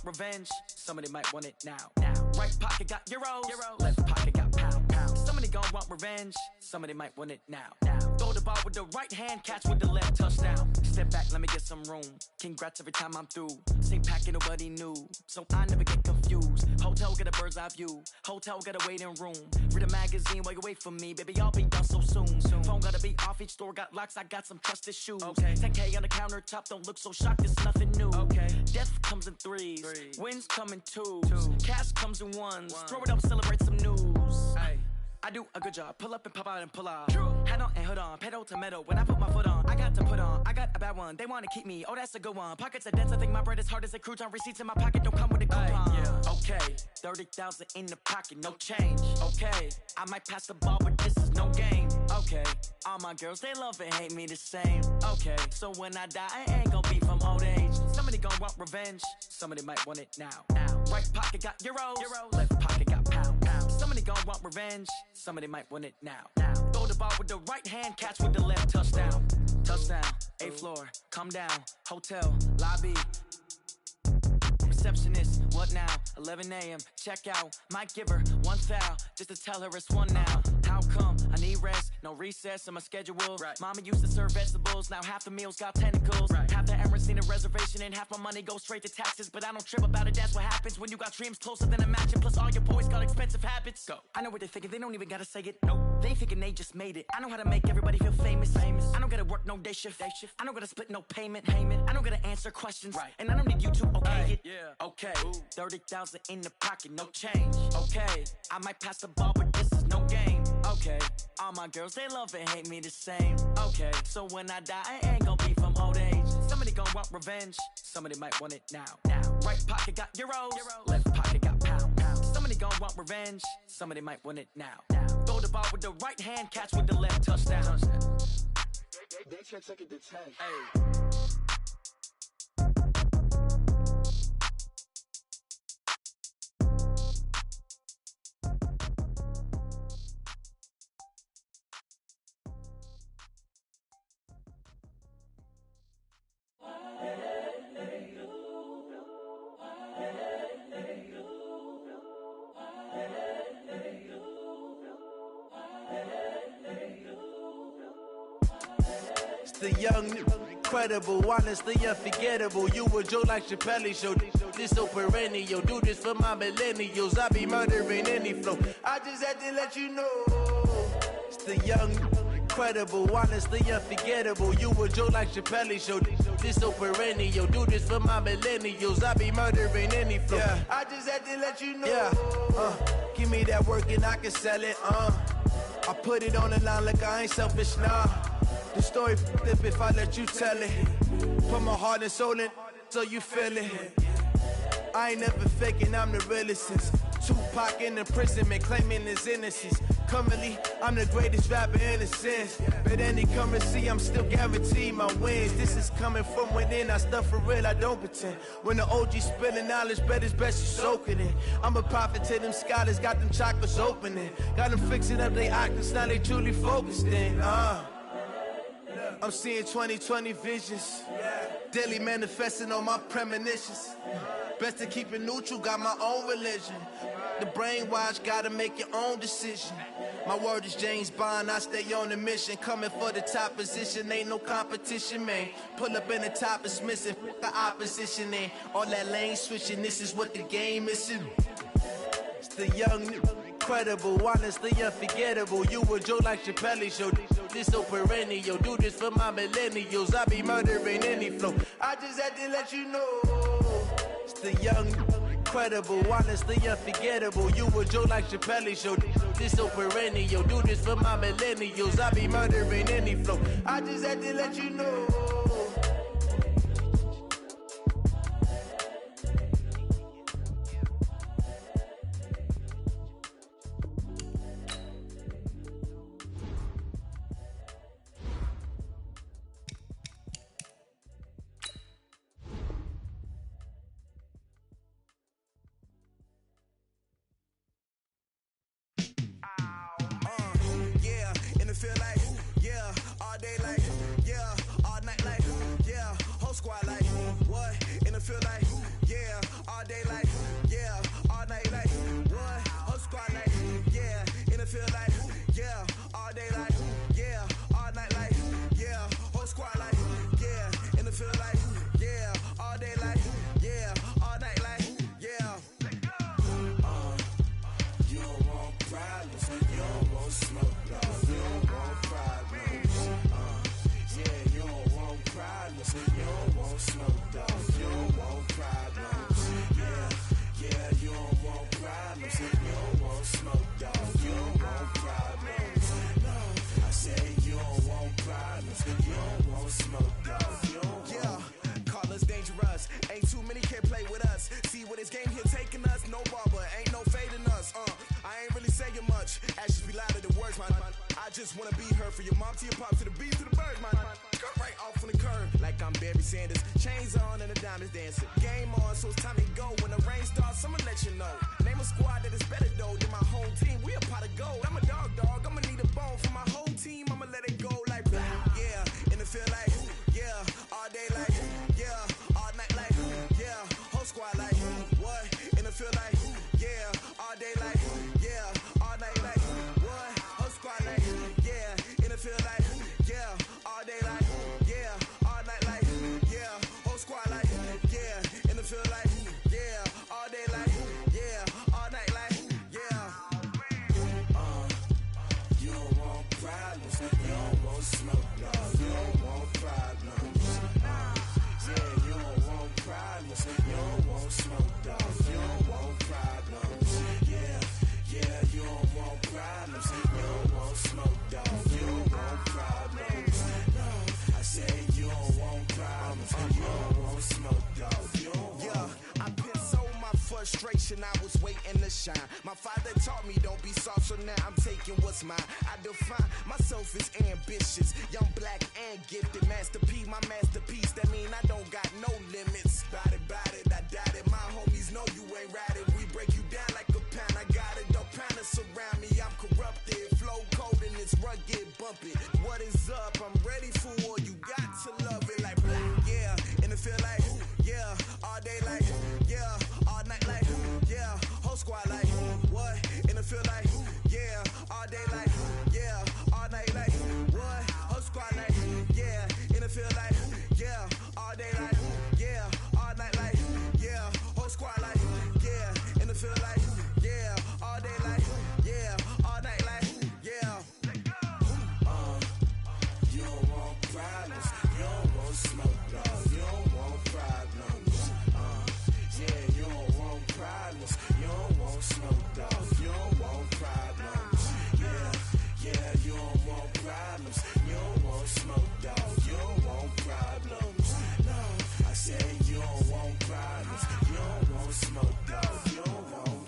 want revenge. Somebody might want it now. Right pocket got euros. Left pocket got pounds. Somebody gon' want revenge. Somebody might want it now. Throw the ball with the right hand, catch with the left, touchdown. Step back, let me get some room. Congrats every time I'm through. Same packet, nobody knew, so I never get confused. Hotel get a bird's eye view. Hotel get a waiting room. Read a magazine while you wait for me, baby. I'll be done so soon. Phone gotta be off, each store got locks. I got some trusted shoes. 10K on the countertop, don't look so shocked. It's nothing new. Death comes in threes. Wins come in twos. Cash comes in ones. Throw it up, celebrate some news. I do a good job, pull up and pop out and pull out. Head on and hood on, pedal to metal. When I put my foot on, I got to put on. I got a bad one, they wanna keep me, oh that's a good one. Pockets are dense, I think my bread is hard as a crouton. Receipts in my pocket don't come with a coupon. Okay, 30,000 in the pocket, no change. Okay, I might pass the ball, but this is no game. Okay, all my girls, they love and hate me the same. Okay, so when I die, I ain't gon' be from old age. Somebody gon' want revenge, somebody might want it now. Right pocket got euros, left pocket got pounds. Somebody gon' want revenge, somebody might want it now. Throw the ball with the right hand, catch with the left, touchdown. Touchdown, 8th floor, come down, hotel, lobby. Receptionist, what now? 11 a.m., check out. Might give her one foul, just to tell her it's one now. How come? I need rest, no recess in my schedule. Mama used to serve vegetables, now half the meals got tentacles. Half the Emirates need a reservation and half my money goes straight to taxes. But I don't trip about it, that's what happens when you got dreams closer than a matching. Plus all your boys got expensive habits. Go. I know what they're thinking, they don't even gotta say it. Nope. They thinking they just made it. I know how to make everybody feel famous. I don't gotta work no day shift. I don't gotta split no payment. I don't gotta answer questions. And I don't need you to okay it. Okay, 30,000 in the pocket, no change. Okay, I might pass the ball, but this is no game. Okay, all my girls, they love and hate me the same. Okay, so when I die, I ain't gon' be from old age. Somebody gon' want revenge, somebody might want it now. Right pocket got euros, left pocket got pounds. Somebody gon' want revenge, somebody might want it now. Throw the ball with the right hand, catch with the left, touchdown. They check it to 10. The young, incredible, honestly unforgettable. You a Joe like Chappelle show. This so perennial. Do this for my millennials. I be murdering any flow. I just had to let you know. It's the young, incredible, honestly unforgettable. You a Joe like Chappelle show. This so perennial. Do this for my millennials. I be murdering any flow. I just had to let you know. Give me that work and I can sell it. I put it on the line like I ain't selfish, nah. The story flip if I let you tell it. Put my heart and soul in so you feel it. I ain't never faking, I'm the realest since Tupac in the imprisonment claiming his innocence. Currently, I'm the greatest rapper in a sense. But any currency, I'm still guaranteed my wins. This is coming from within, I stuff for real, I don't pretend. When the OG spilling knowledge, bet it's best you soak it in. I'm a prophet to them scholars, got them chakras opening. Got them fixing up they octaves, now they truly focused in. I'm seeing 2020 visions, daily manifesting on my premonitions. Best to keep it neutral, got my own religion. The brainwash, gotta make your own decision. My word is James Bond, I stay on the mission. Coming for the top position, ain't no competition, man. Pull up in the top, it's missing, the opposition in. All that lane switching, this is what the game is in. It's the young, incredible, honestly unforgettable. You a Joe like Chappelle show. This so perennial. Do this for my millennials. I be murdering any flow. I just had to let you know. It's the young, incredible, honestly unforgettable. You a Joe like Chappelle show. This so perennial. Do this for my millennials. I be murdering any flow. I just had to let you know. many can't play with us. See where this game here taking us, no barber, ain't no fading us. I ain't really saying much, actions be louder than words, man. I just wanna be heard from your mom to your pop to the beat to the birds, man. Skirt right off on the curb, like I'm Barry Sanders. Chains on and the diamonds dancing. Game on, so it's time to go. When the rain starts, I'ma let you know. Name a squad that is better though than my home team. We a pot of gold. I'm a dog, I'ma need a bone for my whole team. I'ma let it go like yeah, and it feel like yeah, all day like yeah, all night like yeah, whole squad like what? And it feel like yeah, all day like yeah, all night like what? Whole squad like yeah, and it feel like yeah, all day like yeah, all night like yeah, whole squad like yeah, and it feel like yeah, all day like yeah, all night like yeah. You don't want problems, you don't want smoke, no, you don't want problems. Yeah, you don't want problems, you don't want smoke, dog, you don't want problems. Yeah, you don't want problems, you don't want smoke, dog, you don't want problems. No, I said you don't want problems, you don't want smoke, dog, you don't want. Yeah, I've been so my frustration, I was waiting to shine. My father taught me don't be soft, so now I'm taking what's mine. I define myself as ambitious, young, black, and gifted. Master P, my masterpiece, that mean I don't got no limits. Bout it, I doubt it. My homies know you ain't ratted. We break you down like a pound. I got it, don't panic surround me. I'm corrupted, flow cold and it's rugged, bumpy. What is up? I'm ready for war. You got to love it like yeah, and it feel like yeah, all day like yeah, all night like yeah, whole squad like what? And it feel like yeah, all day like yeah, all night like what? Whole squad like yeah, and it feel like yeah, all day like yeah, all night like yeah, whole squad like yeah, and it feel like yeah, all day like yeah, all night like yeah. You don't want problems, you don't want smoke, no, you don't want problems. Yeah, you don't want problems, you don't want smoke, dog, you don't want problems. Yeah, you don't want problems, you don't want smoke, dog, you don't want problems. No, I said you don't want problems, you don't want smoke, dog, you don't want.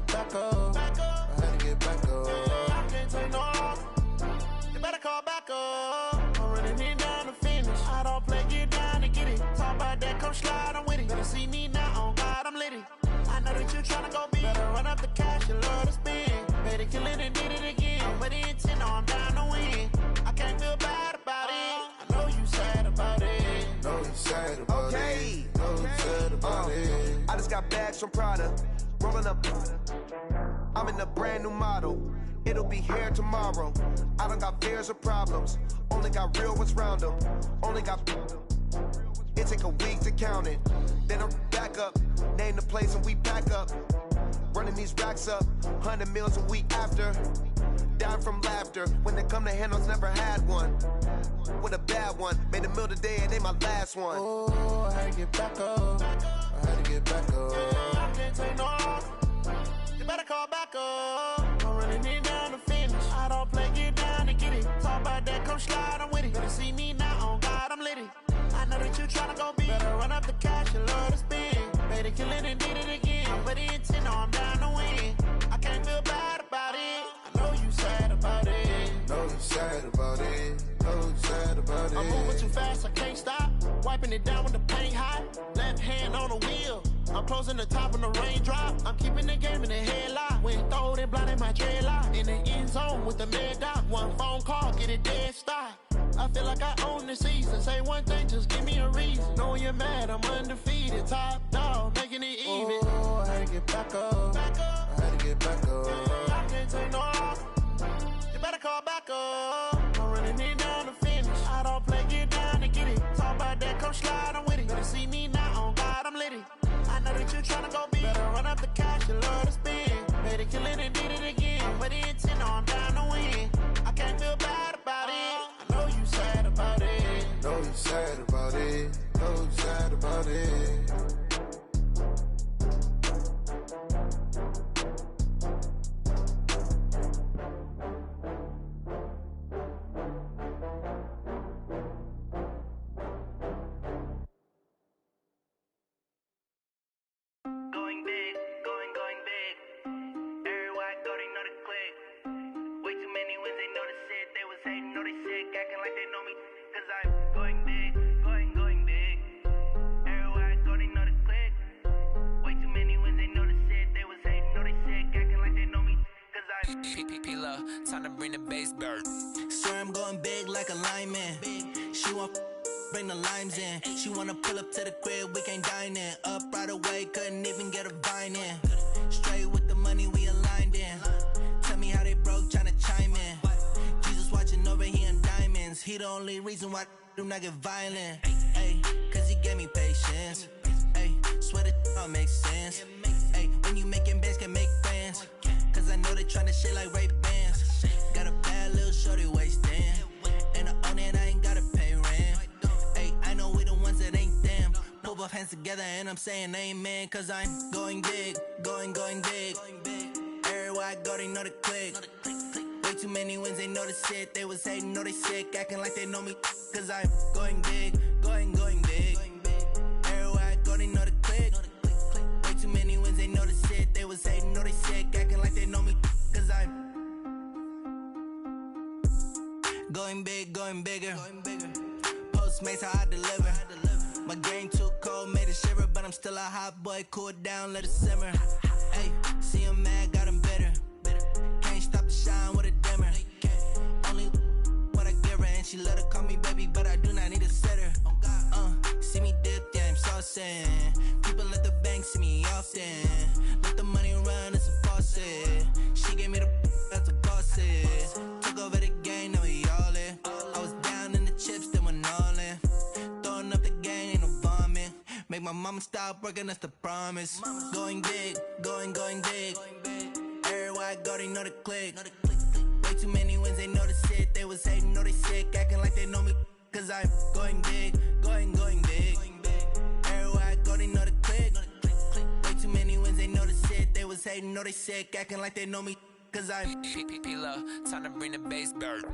Back up. I had to get back up. I can't take no off. You better call back up. I'm running it down to finish. I don't play, get down to get it. Talk about that, come slide, I'm with it. Better see me now, on God, I'm lit it. I know that you tryna go big. Better run up the cash, you love to spend. Better kill it and did it again. I'm with the intent, no, I'm down to win. I can't feel bad about it. I know you sad about it. Know you sad about it. Know you sad about it. I just got bags from Prada. Rolling up, I'm in a brand new model. It'll be here tomorrow. I don't got fears or problems. Only got real ones round them. Only got. It take a week to count it. Then I'm back up. Name the place and we pack up. Running these racks up. 100 meals a week after. Down from laughter. When they come to handles, never had one. With a bad one. Made a meal today and ain't my last one. Oh, I had to get back up. I had to get back up. I can't take no off. You better call back up. I'm running it down to finish. I don't play, get down to get it. Talk about that, come slide, I'm with it. Better see me now, on God, I'm lit it. I know that you tryna go big. Better run up the cash, you love to spend. Better kill it and did it again. I'm with the intent, no, I'm down to win. I can't feel bad about it. I know you sad about it. Know you sad about it. Know you sad about it. I'm moving too fast, I can't stop. Wiping it down with the paint hot. Left hand on the wheel. I'm closing the top when the raindrop. I'm keeping the game in the headlock. When throwed and blinded my dreadlock. In the end zone with the mad dot. One phone call, get it dead stop. I feel like I own the season. Say one thing, just give me a reason. Knowing you're mad, I'm undefeated. Top dog, making it even. Oh, I had to get back up. I had to get back up. Time to bring the bass bird. Swear I'm going big like a lineman. She want bring the limes in. She wanna pull up to the crib, we can't dine in. Up right away, couldn't even get a vine in. Straight with the money we aligned in. Tell me how they broke, tryna chime in. Jesus watching over here in diamonds. He the only reason why I do not get violent. Ay, cause he gave me patience. Ay, swear that all makes sense. Ay, when you making bands, can make friends. Cause I know they tryna shit like Ray-Bans. Got a bad little shorty wasting. And I own it, I ain't gotta pay rent. Ay, I know we the ones that ain't them. Put both hands together and I'm saying amen. Cause I'm going big, going big. Everywhere I go, they know the click. Way too many wins, they know the shit. They was hating, know they sick, acting like they know me. Cause I'm going big, going big. Everywhere I go, they know the click. Way too many wins, they know the shit. They was hating, know they sick, acting like they know me. Cause I'm going big, going bigger. Postmates how I deliver. My game too cold, made it shiver. But I'm still a hot boy, cool it down, let it simmer. Hey, see him mad, got him bitter. Can't stop the shine with a dimmer. Only what I give her, and she let her call me baby, but I do not need a sitter. See me dip, yeah, I'm saucing. People at the bank see me often. Let the money run, it's a faucet. She gave me the that's a faucet. Took over the game, now we all in. I was down in the chips, then went all in. Throwing up the game, ain't no vomit. Make my mama stop working, that's the promise. Going big, going big. Everywhere I go, they know the click. Way too many wins, they know the shit. They was hating, know they sick, acting like they know me. Cause I'm going big, going big. Everywhere I go, they know the click. Way too many wins, they know the shit. They was hating, know they sick, acting like they know me. Cause I'm time to bring the bass bird.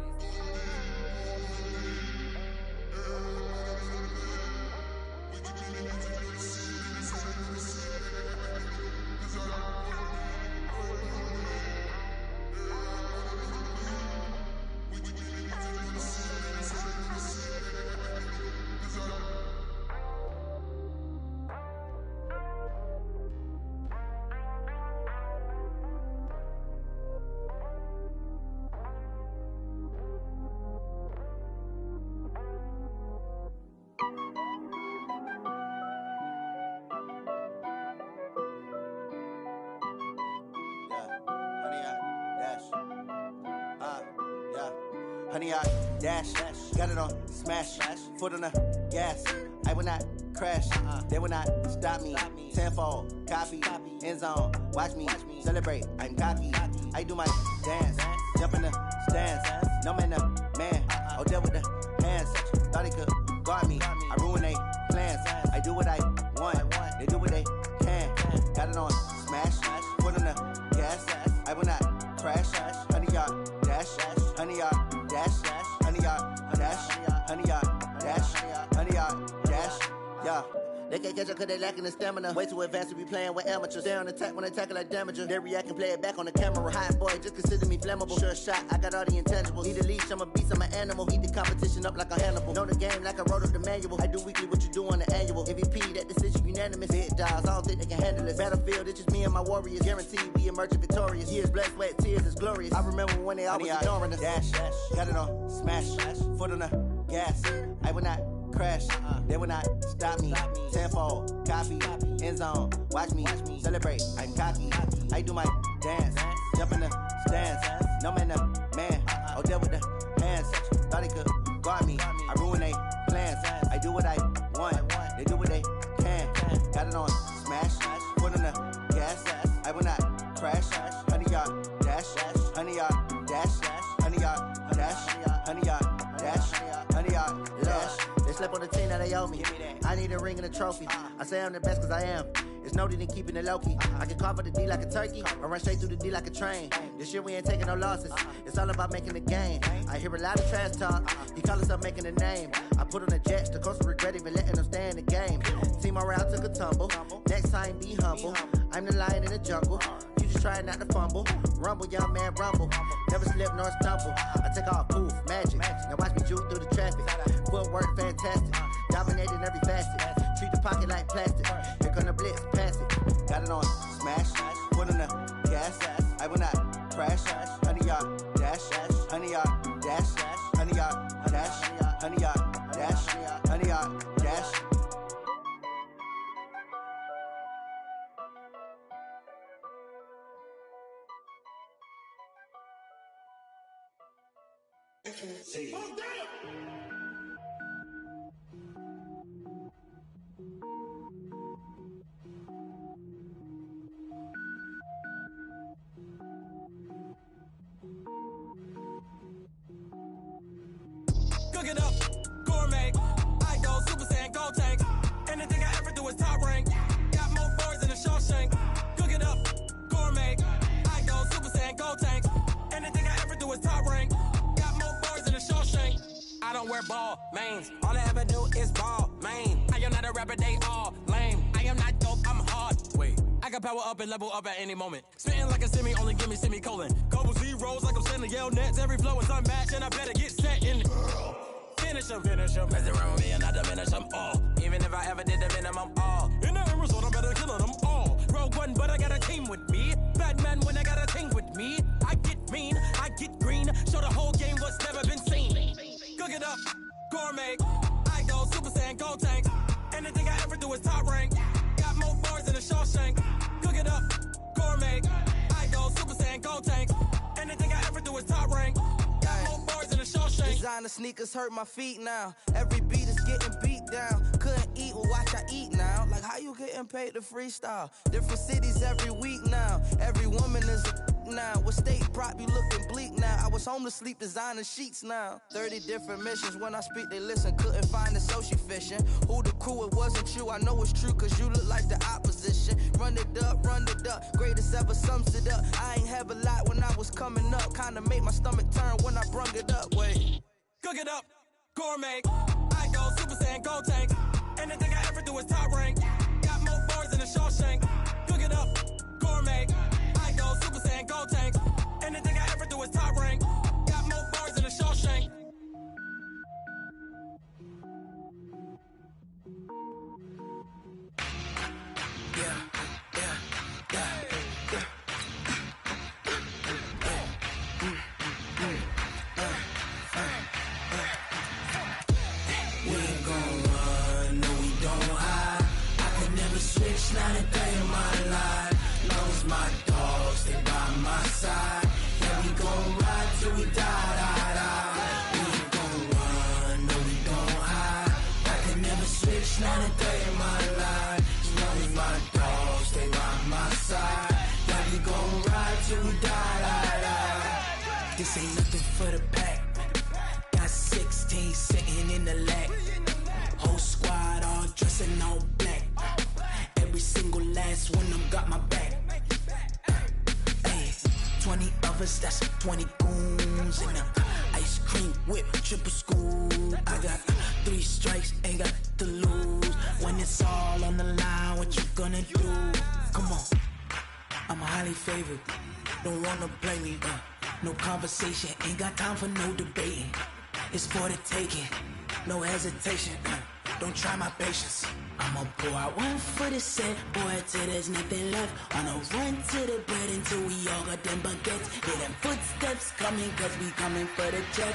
Honey, I dash, got it on smash, foot on the gas. I will not crash, they will not stop me. Tenfold, copy, end zone, watch me celebrate. I'm cocky, I do my dance, jump in the stands. No man, the man, oh, deal with the hands. Thought he could guard me, I ruin they plans. I do what I want, they do what they can. Got it on smash, foot on the gas. I will not crash, honey, y'all dash, honey, y'all dash, honey, y'all dash, honey, y'all dash, honey, y'all dash, yeah. They can't catch up cause they lacking the stamina. Way too advanced to be playing with amateurs. Stay on attack when they tackle like damager. They react and play it back on the camera. Hot boy, just consider me flammable. Sure shot, I got all the intangibles. Need a leash, I'm a beast, I'm an animal. Heat the competition up like a Hannibal. Know the game like I wrote up the manual. I do weekly what you do on the annual. MVP, that decision unanimous. Big dogs, I don't think they can handle it. Battlefield, it's just me and my warriors. Guaranteed we emerging victorious. Years, blood, sweat, tears, is glorious. I remember when they always ignoring us. Dash, got it on smash, foot on the gas. I will not crash, they will not stop me. Tenfold, copy, end zone, watch me celebrate. I'm cocky, I do my dance, jump in the stands. No man, the man, oh, deal with the hands. Thought he could guard me, I ruin they plans. I do what I want, they do what they can. Got it on smash, foot on the gas. I will not crash, honey, y'all dash, honey, y'all dash, honey, y'all dash, honey, y'all dash, honey, y'all dash. They slept on the team that they owe me. I need a ring and a trophy. I say I'm the best cause I am. It's no need in keeping it low-key. I can carve the D like a turkey or run straight through the D like a train. This year we ain't taking no losses. It's all about making the game. I hear a lot of trash talk. He call himself making a name. I put on the jets. The coach will regret even letting them stay in the game. Team around took a tumble. Next time be humble. I'm the lion in the jungle. You just try not to fumble. Rumble, young man, rumble. Never slip nor stumble. I take off, poof, magic. Now watch me juke through the traffic. Footwork fantastic. Dominating every facet. Treat the pocket like plastic. Here come the blitz. Pass it. Got it on smash, foot on the gas. I will not crash, honey yard dash, honey yard dash, honey yard dash, honey yard dash, honey yard dash. See. Cook it up, gourmet. I go Super Saiyan, gold tank. Anything I ever do is top rank. Got more boards than a Shawshank. Cook it up, gourmet. I go Super Saiyan, gold tank. Anything I ever do is top rank. Got more boards than a Shawshank. I don't wear ball mains. All I ever do is ball main. I am not a rapper, they all lame. I am not dope, I'm hard. Wait, I can power up and level up at any moment. Spitting like a semi, only give me semicolon. Couple zeros like I'm sending yell nets. Every flow is unmatched and I better get set in. Finish them. Mess around with me and I diminish them all. Even if I ever did the minimum, all. In the end result, I'm better killing them all. Rogue One, but I got a team with me. Batman when I got a team with me. I get mean, I get green. Show the whole game what's never been seen. Cook it up, gourmet. I go Super Saiyan, gold tank. Anything I ever do is top rank. Got more bars than a Shawshank. Cook it up, gourmet. I go Super Saiyan, gold tank. Anything I ever do is top rank. Got more bars than a Shawshank. Designer sneakers hurt my feet now. Every beat is getting beat down. Couldn't eat, well watch I eat now. Like how you getting paid to freestyle? Different cities every week now. Every woman is a now. What state prop you looking bleak now? I was home to sleep designing sheets now. 30 different missions. When I speak they listen. Couldn't find the social fishing. Who the crew? It wasn't you. I know it's true cause you look like the opposition. Run it up. Greatest ever sums it up. I ain't have a lot when I was coming up. Kinda made my stomach turn when I brung it up. Wait. Cook it up, gourmet. I go Super Saiyan, gold tank. Anything I ever do is top rank. Got more bars than a Shawshank. Cook it up, gourmet. I go Super Saiyan, gold tank. Anything I ever do is top rank. Got more bars than a Shawshank. Switch not a day in my life. Long as my dogs, they by my side. Yeah, we gon' ride till we die. We ain't gon' run, no, we gon' hide. I can never switch not a day in my life. As long as my dogs, they by my side. Yeah, we gon' ride till we die. This ain't nothing for the pack. Got 16 sitting in the lap. Whole squad all dressing all black. Every single last one of them got my back. Hey, 20 of us, that's 20 goons. And ice cream whip, triple scoop. I got 3 strikes, ain't got to lose. When it's all on the line, what you gonna do? Come on, I'm highly favored. Don't wanna blame me, no conversation, ain't got time for no debating. It's for the taking, no hesitation. Don't try my patience. I'ma pour out one for the set, boy, till there's nothing left. On a run to the bread until we all got them baguettes. Hear them footsteps coming, cause we coming for the check.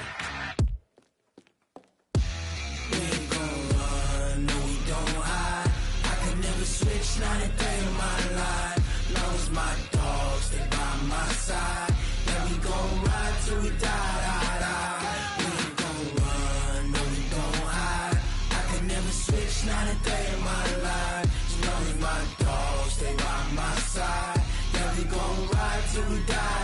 We ain't gon' run, no, we don't hide. I could never switch, not a day in my life. Long as my dogs, they by my side. Yeah, we gon' ride till we die. We ain't gon' run, no, we don't hide. I could never switch, not a day in my life. As long as my dogs, they by my side. Yeah, we gon' ride till we die.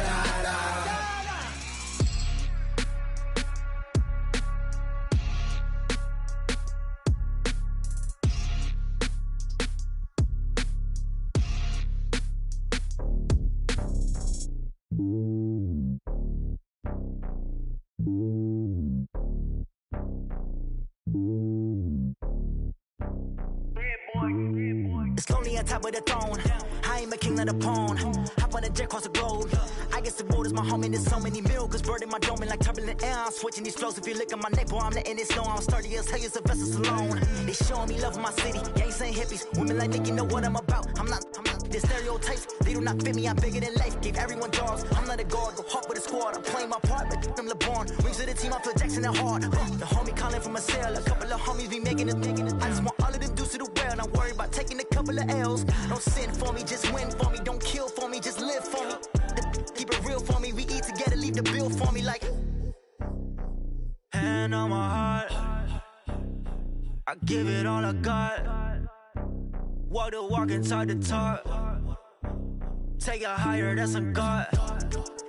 It's lonely on top of the throne. I ain't a king of the pawn. Hop on a jet across the globe. I guess the road is my home and there's so many miracles burning my dome and like turbulent air. I'm switching these flows. If you look at my neck, boy, I'm letting it snow. I'm sturdy as hell, as a vessel alone. They showing me love in my city. Gangs ain't hippies. Women like me, you know what I'm about. I'm not The stereotypes, they do not fit me, I'm bigger than life. Gave everyone dogs, I'm not a guard, go hard with a squad. I'm playing my part, like I'm LeBron. Rings to the team, I feel Jackson and hard. The homie calling from a cell, a couple of homies be making it. I just want all of them dudes to do well, not worry about taking a couple of L's. Don't sin for me, just win for me. Don't kill for me, just live for me. Keep it real for me, we eat together, leave the bill for me like. Hand on my heart, I give it all I got. Walk the walk and talk the talk. Take it higher, that's a God.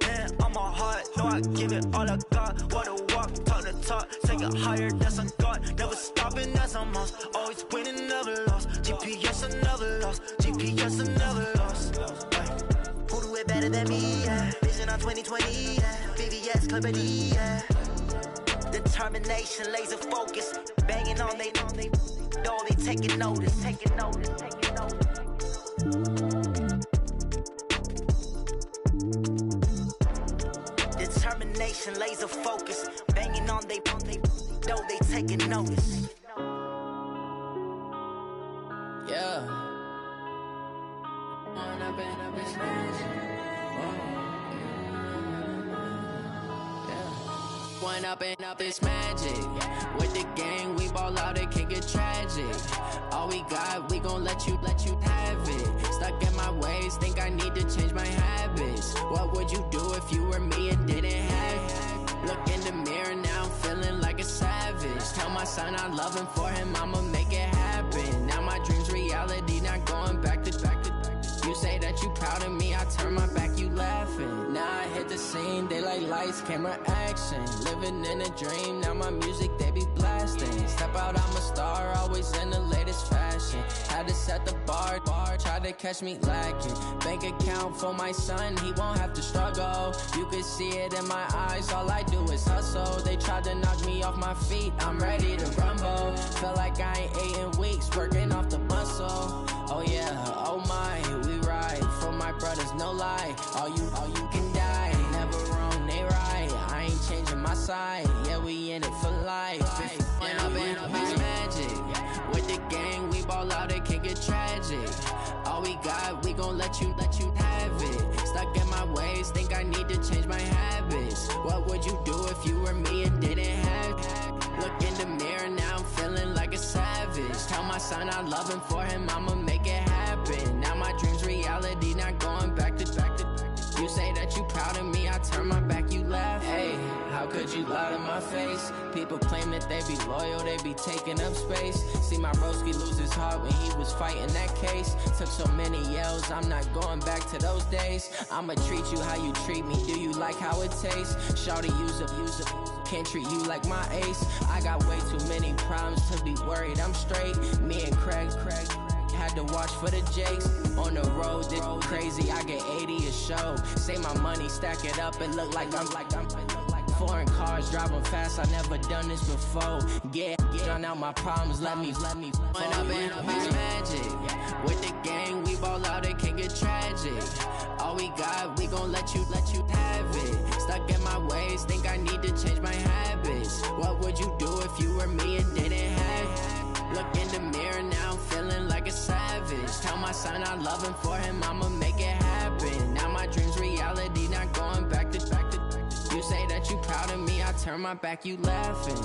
Hand on my heart, no, I give it all I got. Walk the walk, talk the talk. Take it higher, that's a God. Never stopping, that's a must. Always winning, never lost. GPS, I never lost. GPS, I never lost. Who do it better than me? Yeah. Vision on 2020, yeah. VVS, Clipper D, yeah. Determination, laser focus. Banging on they door, they taking notice. Determination, laser focus. Banging on they door, they taking notice. Yeah. One up and up is magic. With the gang, we ball out, it can get tragic. All we got, we gon' let you have it. Stuck in my ways, think I need to change my habits. What would you do if you were me and didn't have it? Look in the mirror now, I'm feeling like a savage. Tell my son I love him, for him I'ma make it happen. Now my dream's reality, not going back to. You say that you proud of me, I turn my back, you laughing. Now I hit the scene, daylight lights, camera action. Living in a dream, now my music, they be blasting. Step out, I'm a star, always in the latest fashion. Had to set the bar, try to catch me lacking. Bank account for my son, he won't have to struggle. You can see it in my eyes, all I do is hustle. They tried to knock me off my feet, I'm ready to rumble. Felt like I ain't ate in weeks, working off the muscle. Oh yeah, oh my, we ride for my brothers, no lie. All you can die, never wrong, they right. I ain't changing my side, yeah, we in it for life. When up and up is magic. With the gang, we ball out, it can get tragic. All we got, we gon' let you have it. Stuck in my ways, think I need to change my habits. What would you do if you were me and didn't have it? Look in the mirror, now I'm feeling like a savage. Tell my son I love him, for him I'ma make it happen. Now my dream's reality, not going back to. You say that you proud of me, I turn my back, you laugh. Hey, how could you lie to my face? People claim that they be loyal, they be taking up space. See my broski lose his heart when he was fighting that case. Took so many yells, I'm not going back to those days. I'ma treat you how you treat me, do you like how it tastes? Shawty, use up, can't treat you like my ace. I got way too many problems to be worried, I'm straight. Me and Craig had to watch for the Jakes. On the road, this crazy, I get 80 a show. Say my money, stack it up, it look like I'm foreign cars, driving fast, I never done this before. Yeah, drown out my problems, let me When up and up is magic. With the gang, we ball out, it can get tragic. All we got, we gon' let you have it. Stuck in my ways, think I need to change my habits. What would you do if you were me and didn't have it? Look in the mirror, now I'm feeling like a savage. Tell my son I love him, for him I'ma make it happen. Now my dream's reality, not going back to. You say that you proud of me, I turn my back, you laughing.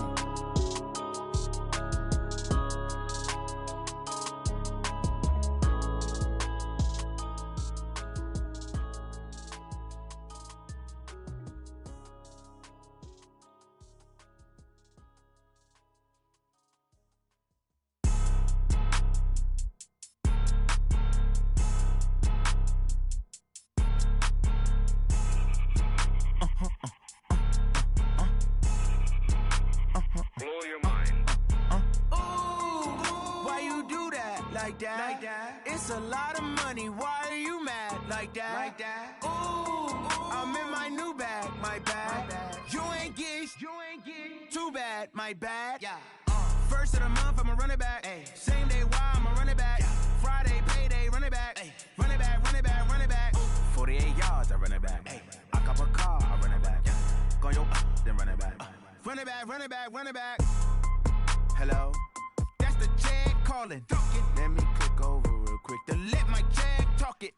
It's a lot of money, why are you mad like that? Ooh, I'm in my new bag, my bad. You ain't get too bad, my bad. Yeah. First of the month, I'ma run it back. Ay. Same day, why I'ma run it back. Yeah. Friday, payday, run it back. Ay. Run it back, run it back, run it back. 48 yards, I run it back. Ay. I cop a car, I run it back. Yeah. Go your then run it back. Run it back, run it back, run it back. Hello? That's the check calling. Let me click over real quick to let my check talk it.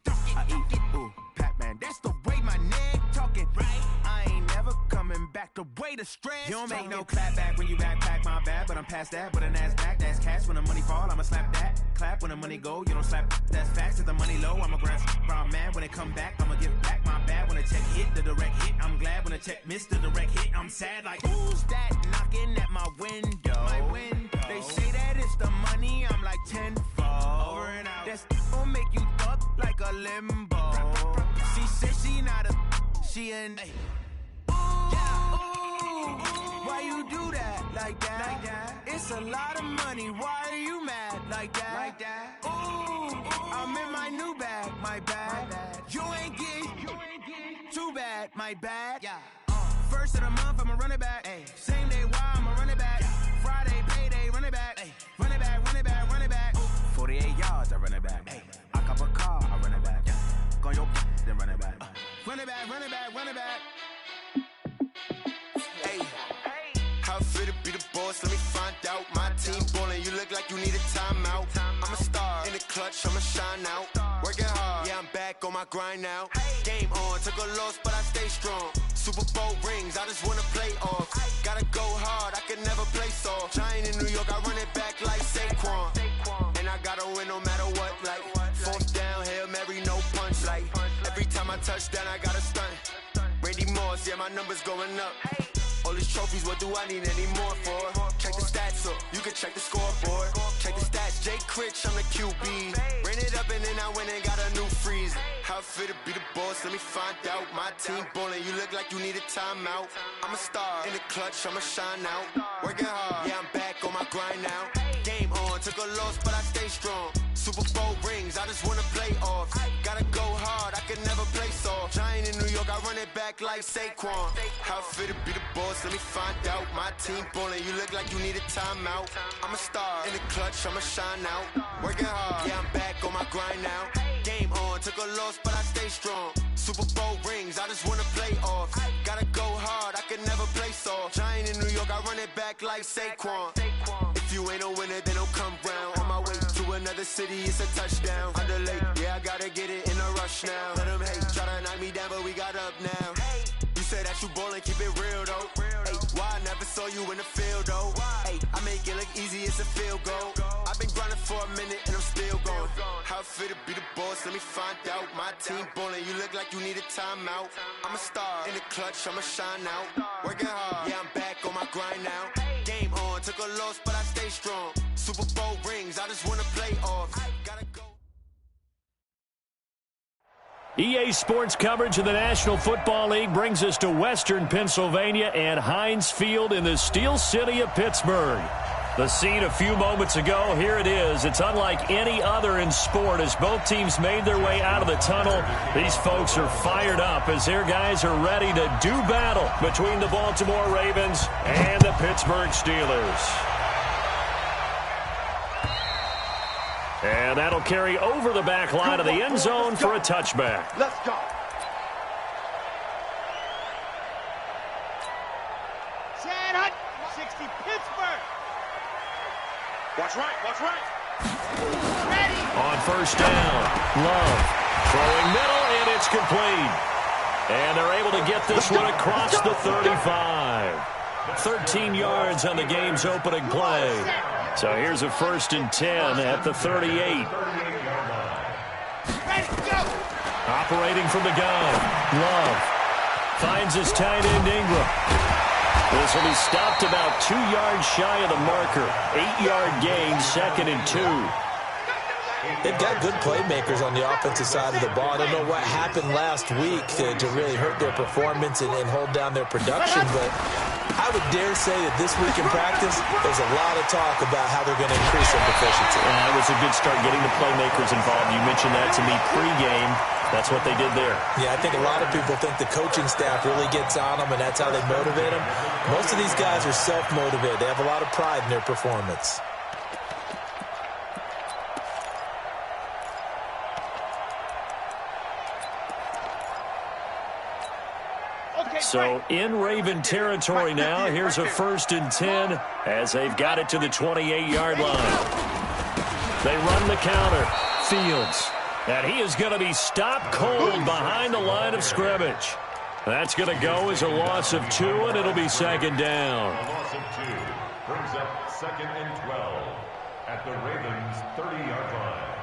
eat. Ooh, Pac-Man, that's the way my neck talking. Right. I ain't never coming back the way the stress. You don't make no clap back when you backpack, my bad. But I'm past that with an ass back. That's cash when the money fall, I'ma slap that. Clap when the money go, you don't slap. That's facts. If the money low, I'ma grab brown man. When it come back, I'ma give back my bad. When the check hit, the direct hit. I'm glad when the check missed the direct hit. I'm sad like, who's that knocking at my window? My window. They say that it's the money, I'm like tenfold. Over and out. That's gon' make you up like a limbo. She said she not a, she an. Why you do that like that? It's a lot of money. Why are you mad like that? Ooh, I'm in my new bag, my bad. You ain't getting too bad, my bad. Yeah. First of the month, I'ma run it back. Ay. Same day, why I'ma run it back. Friday, payday, run it back. Ay. Run it back, run it back, run it back. 48 yards, I run it back. Ay. I cop a car, I run it back. Yeah. Go your then run it back. Run it back, run it back, run it back. How fit to be the boss, let me find out. My team ballin', you look like you need a timeout. I'm a star, in the clutch, I'ma shine out. Working hard, yeah, I'm back on my grind now. Game on, took a loss, but I stay strong. Super Bowl rings, I just wanna play off. Gotta go hard, I can never play soft. Giant in New York, I run it back like Saquon. And I gotta win no matter what, like fourth down, Hail Mary, no punch. Like every time I touch down, I gotta stunt. Randy Moss, yeah, my numbers going up. All these trophies, what do I need any more for? Check the stats up, you can check the scoreboard. Check the stats, Jay Critch, I'm the QB. Ran it up and then I went and got a new freeze. How fit to be the boss, let me find out. My team ballin', you look like you need a timeout. I'm a star, in the clutch, I'ma shine out. Working hard, yeah, I'm back on my grind now. Game on, took a loss, but I stay strong. Super Bowl rings, I just wanna play off. Gotta go hard, I can never play soft. Giant in New York, I run it back like Saquon. How fit to be the boss, let me find out. My team ballin', you look like you need a timeout. I'm a star, in the clutch, I'ma shine out. Working hard, yeah, I'm back on my grind now. Game on, took a loss, but I stay strong. Super Bowl rings, I just wanna play off. Gotta go hard, I can never play soft. Giant in New York, I run it back like Saquon. If you ain't a winner, then don't come round. On my way to another city, it's a touchdown. Underlay, yeah, I gotta get it in a rush now. Let them hate, try to knock me down, but we got up now. You say that you ballin', keep it real though. Hey, why I never saw you in the field though? Hey, I make it look easy, it's a field goal. I've been grinding for a minute and I'm still going. How fit to be the boss, let me find out. My team ballin', you look like you need a timeout. I'm a star, in the clutch, I'ma shine out. Working hard, yeah, I'm back on my grind now. Game on, took a loss, but I stay strong. Super Bowl rings, I just wanna play off. Gotta go. EA Sports coverage of the National Football League brings us to Western Pennsylvania and Heinz Field in the Steel City of Pittsburgh. The scene a few moments ago, here it is. It's unlike any other in sport as both teams made their way out of the tunnel. These folks are fired up as their guys are ready to do battle between the Baltimore Ravens and the Pittsburgh Steelers. And that'll carry over the back line of the end zone for a touchback. Let's go. Chad Hunt, 60 Pittsburgh. Watch right, watch right. Ready. On first down, Love throwing middle, and it's complete. And they're able to get this one across the 35. 13 yards on the game's opening play. So here's a 1st and 10 at the 38. Ready, go. Operating from the gun, Love finds his tight end Ingram. This will be stopped about 2 yards shy of the marker. 8-yard gain, 2nd and 2. They've got good playmakers on the offensive side of the ball. I don't know what happened last week to really hurt their performance and hold down their production, but I would dare say that this week in practice, there's a lot of talk about how they're going to increase their proficiency. And that was a good start getting the playmakers involved. You mentioned that to me pregame. That's what they did there. Yeah, I think a lot of people think the coaching staff really gets on them, and that's how they motivate them. Most of these guys are self-motivated. They have a lot of pride in their performance. So in Raven territory now, here's a 1st and 10 as they've got it to the 28-yard line. They run the counter. Fields And he is going to be stopped cold behind the line of scrimmage. That's going to go as a loss of 2, and it'll be second down. A loss of 2 brings up 2nd and 12 at the Ravens' 30-yard line.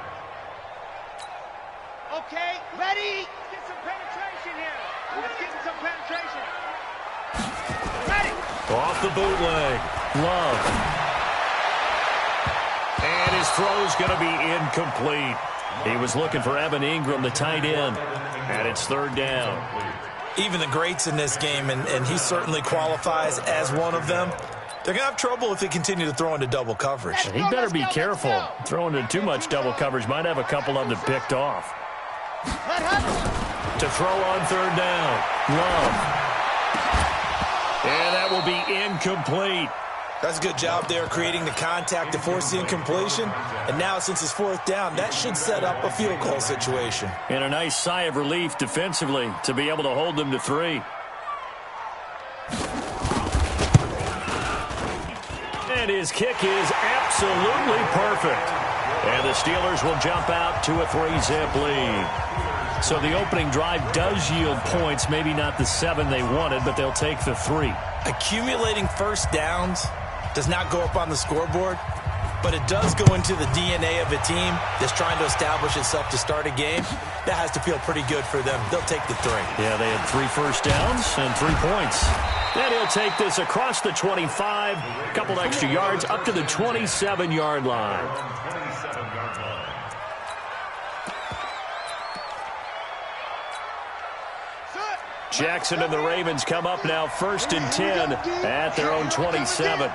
Okay, ready? Let's get some penetration here. Let's get some penetration. Ready? Off the bootleg. Love. And his throw's going to be incomplete. He was looking for Evan Ingram, the tight end, and it's third down. Even the greats in this game, and he certainly qualifies as one of them, they're going to have trouble if they continue to throw into double coverage. He better be careful. Throwing into too much double coverage might have a couple of them picked off. To throw on third down. Love. And that will be incomplete. That's a good job there creating the contact to force the incompletion. And now since it's fourth down, that should set up a field goal situation. And a nice sigh of relief defensively to be able to hold them to 3. And his kick is absolutely perfect. And the Steelers will jump out to a 3-zip lead. So the opening drive does yield points, maybe not the 7 they wanted, but they'll take the 3. Accumulating first downs does not go up on the scoreboard, but it does go into the DNA of a team that's trying to establish itself to start a game. That has to feel pretty good for them. They'll take the 3. Yeah, they had 3 first downs and 3 points. Then he'll take this across the 25, a couple extra yards, up to the 27-yard line. Jackson and the Ravens come up now 1st and 10 at their own 27.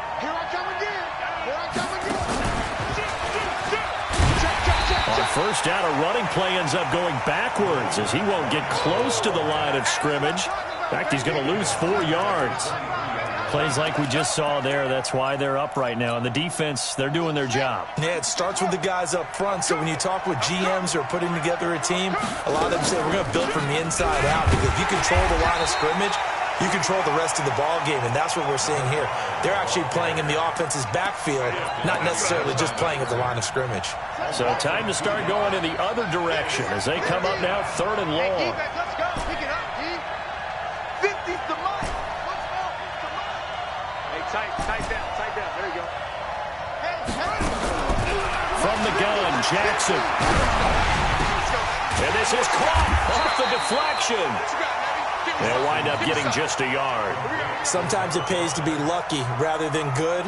On first down, a running play ends up going backwards as he won't get close to the line of scrimmage. In fact, he's going to lose 4 yards. Plays like we just saw there, that's why they're up right now. And the defense, they're doing their job. Yeah, it starts with the guys up front. So when you talk with GMs who are putting together a team, a lot of them say we're going to build from the inside out. Because if you control the line of scrimmage, you control the rest of the ball game. And that's what we're seeing here. They're actually playing in the offense's backfield, not necessarily just playing at the line of scrimmage. So time to start going in the other direction as they come up now 3rd and long. Let's go. Pick it up, D. 50's the money. Let's go. Hey, tight down. There you go. From the gun, Jackson. And this is caught off the deflection. They'll wind up getting just a yard. Sometimes it pays to be lucky rather than good.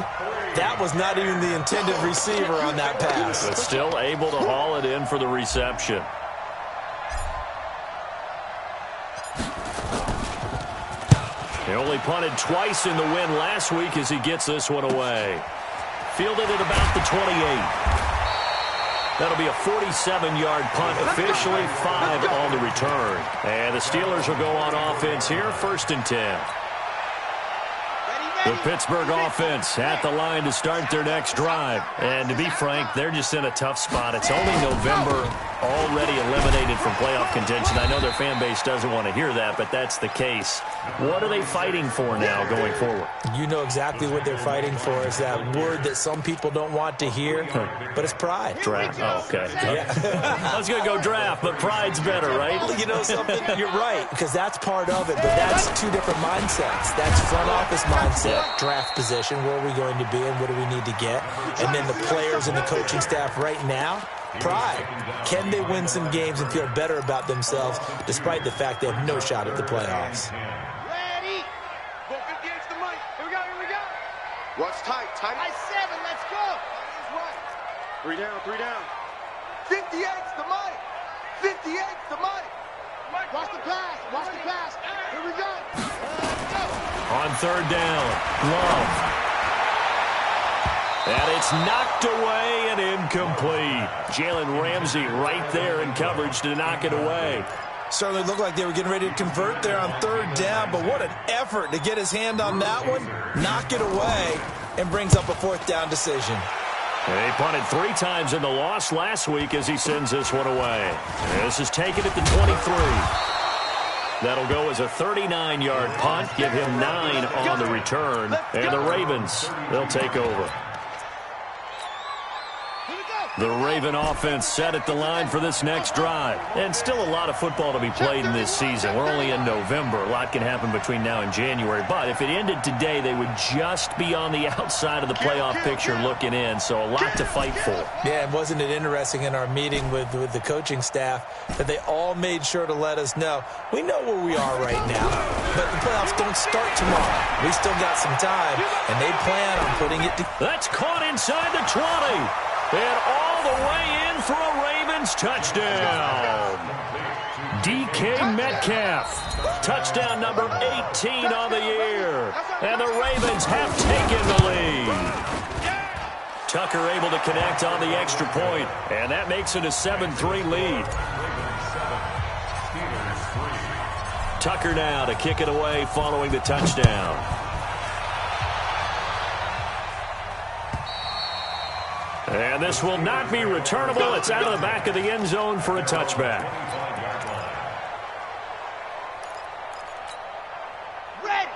That was not even the intended receiver on that pass. But still able to haul it in for the reception. He only punted twice in the win last week as he gets this one away. Fielded at about the 28. That'll be a 47-yard punt, officially 5 on the return. And the Steelers will go on offense here, 1st and 10. The Pittsburgh offense at the line to start their next drive. And to be frank, they're just in a tough spot. It's only November, already eliminated from playoff contention. I know their fan base doesn't want to hear that, but that's the case. What are they fighting for now going forward? You know exactly what they're fighting for. Is that word that some people don't want to hear, but it's pride. Draft. Oh, okay. Yeah. I was going to go draft, but pride's better, right? You know something? You're right, because that's part of it, but that's 2 different mindsets. That's front office mindset, draft position, where are we going to be and what do we need to get? And then the players and the coaching staff right now, pride. Can they win some games and feel better about themselves despite the fact they have no shot at the playoffs? Ready? 58's the money. Here we go. What's tight? High 7, let's go. Three down. 58's the money. 58's the money. Watch the pass. Here we go. On third down, Love. And it's knocked away and incomplete. Jalen Ramsey right there in coverage to knock it away. Certainly looked like they were getting ready to convert there on third down, but what an effort to get his hand on that one, knock it away, and brings up a 4th down decision. He punted 3 times in the loss last week as he sends this one away. This is taken at the 23. That'll go as a 39-yard punt, give him 9 on the return. And the Ravens, they'll take over. Here we go. The Raven offense set at the line for this next drive. And still a lot of football to be played in this season. We're only in November. A lot can happen between now and January. But if it ended today, they would just be on the outside of the playoff picture looking in. So a lot to fight for. Yeah, and wasn't it interesting in our meeting with the coaching staff that they all made sure to let us know, we know where we are right now, but the playoffs don't start tomorrow. We still got some time, and they plan on putting it together. That's caught inside the 20. And all the way in for a Ravens touchdown. DK Metcalf, touchdown number 18 on the year. And the Ravens have taken the lead. Tucker able to connect on the extra point, and that makes it a 7-3 lead. Tucker now to kick it away following the touchdown. And this will not be returnable. It's out of the back of the end zone for a touchback.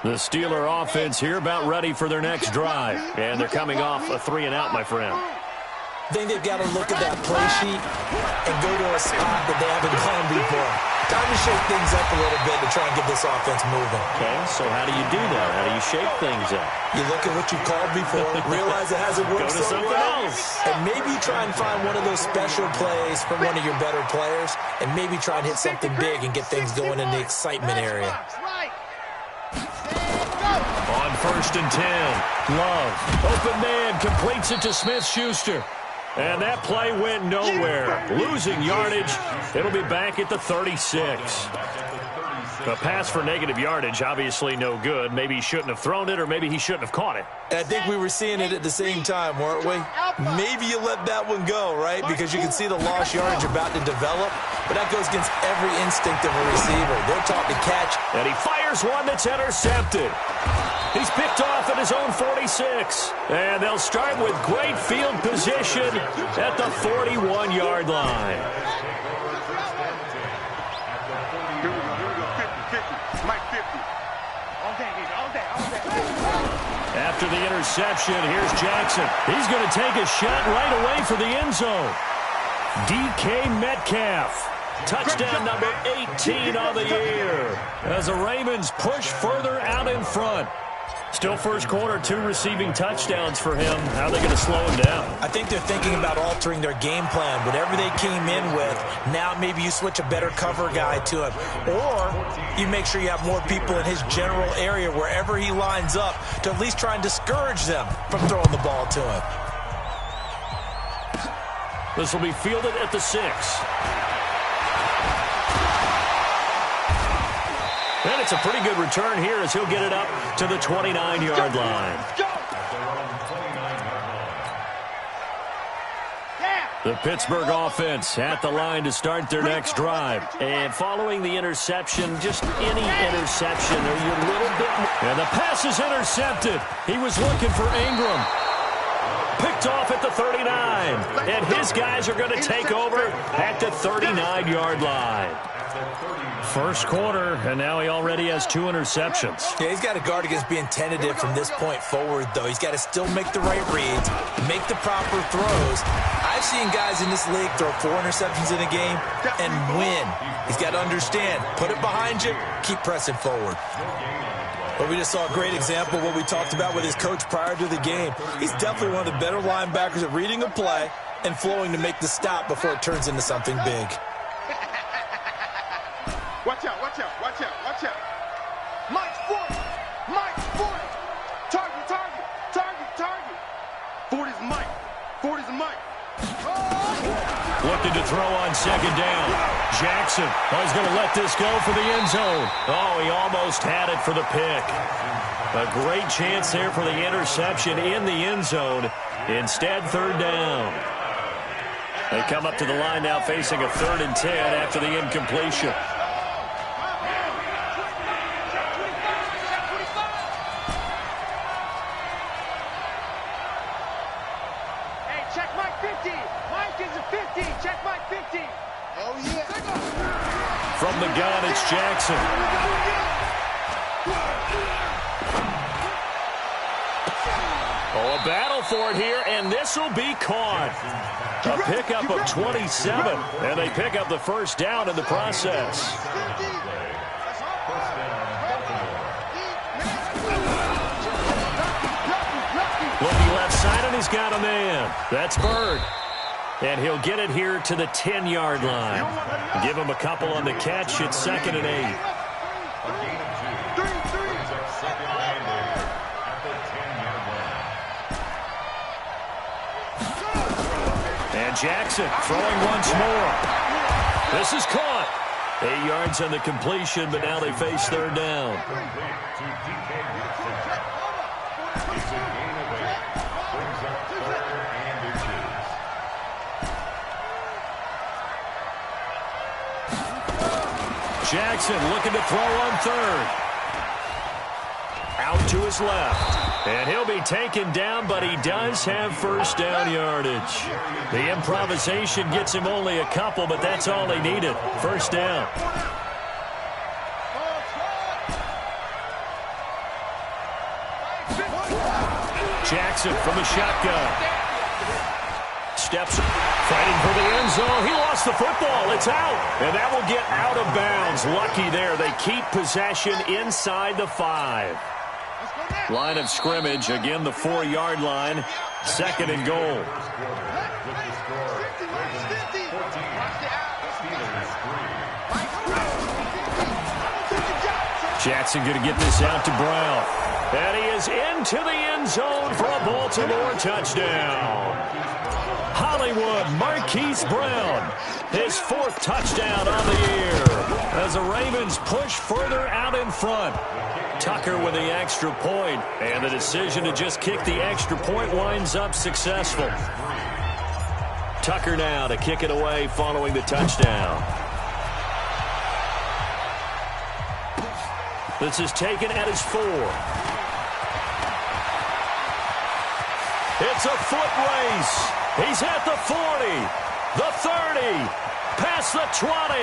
The Steeler offense here about ready for their next drive. And they're coming off a 3-and-out, my friend. I think they've got to look at that play sheet and go to a spot that they haven't gone before. Time to shake things up a little bit to try and get this offense moving. Okay, so how do you do that? How do you shake things up? You look at what you've called before, realize it hasn't worked so well, else. and maybe try and find one of those special plays from one of your better players, and maybe try and hit something big and get things going in the excitement area. On 1st and 10, Love, open man, completes it to Smith-Schuster. And that play went nowhere. Losing yardage. It'll be back at the 36. A pass for negative yardage, obviously no good. Maybe he shouldn't have thrown it, or maybe he shouldn't have caught it. And I think we were seeing it at the same time, weren't we? Maybe you let that one go, right? Because you can see the lost yardage about to develop. But that goes against every instinct of a receiver. They're taught to catch. And he fires one that's intercepted. He's picked off at his own 46. And they'll start with great field position at the 41-yard line. After the interception, here's Jackson. He's going to take a shot right away for the end zone. DK Metcalf, touchdown number 18 on the year, as the Ravens push further out in front. Still first quarter, 2 receiving touchdowns for him. How are they going to slow him down? I think they're thinking about altering their game plan. Whatever they came in with, now maybe you switch a better cover guy to him. Or you make sure you have more people in his general area wherever he lines up to at least try and discourage them from throwing the ball to him. This will be fielded at the 6. And it's a pretty good return here as he'll get it up to the 29-yard line. The Pittsburgh offense at the line to start their next drive. And following the interception, just any interception, are you a little bit more... And the pass is intercepted. He was looking for Ingram. Picked off at the 39. And his guys are going to take over at the 39-yard line. First quarter, and now he already has 2 interceptions. Yeah, he's got to guard against being tentative from this point forward, though. He's got to still make the right reads, make the proper throws. I've seen guys in this league throw 4 interceptions in a game and win. He's got to understand, put it behind you, keep pressing forward. But we just saw a great example of what we talked about with his coach prior to the game. He's definitely one of the better linebackers at reading a play and flowing to make the stop before it turns into something big. Watch out, watch out, watch out, watch out. Mike's 40. Mike's 40. Target, target, target, target. 40's Mike. 40's Mike. Looking to throw on second down. Jackson is going to let this go for the end zone. Oh, he almost had it for the pick. A great chance there for the interception in the end zone. Instead, third down. They come up to the line now facing a 3rd and 10 after the incompletion. From the gun, it's Jackson. Oh, a battle for it here, and this will be caught. A pickup of 27, and they pick up the first down in the process. Looking left side, and he's got a man. That's Bird. And he'll get it here to the 10-yard line. Give him a couple on the catch. It's 2nd and 8. And Jackson throwing once more. This is caught. 8 yards on the completion, but now they face 3rd down. Jackson looking to throw on 3rd. Out to his left. And he'll be taken down, but he does have first down yardage. The improvisation gets him only a couple, but that's all he needed. First down. Jackson from the shotgun. Steps fighting for the end zone. He lost the football. It's out. And that will get out of bounds. Lucky there. They keep possession inside the 5. Line of scrimmage. Again, the 4-yard line. 2nd and goal. Jackson going to get this out to Brown. And he is into the end zone for a Baltimore touchdown. Hollywood Marquise Brown, his 4th touchdown on the year as the Ravens push further out in front. Tucker with the extra point, and the decision to just kick the extra point winds up successful. Tucker now to kick it away following the touchdown. This is taken at his 4. It's a foot race. He's at the 40, the 30, past the 20,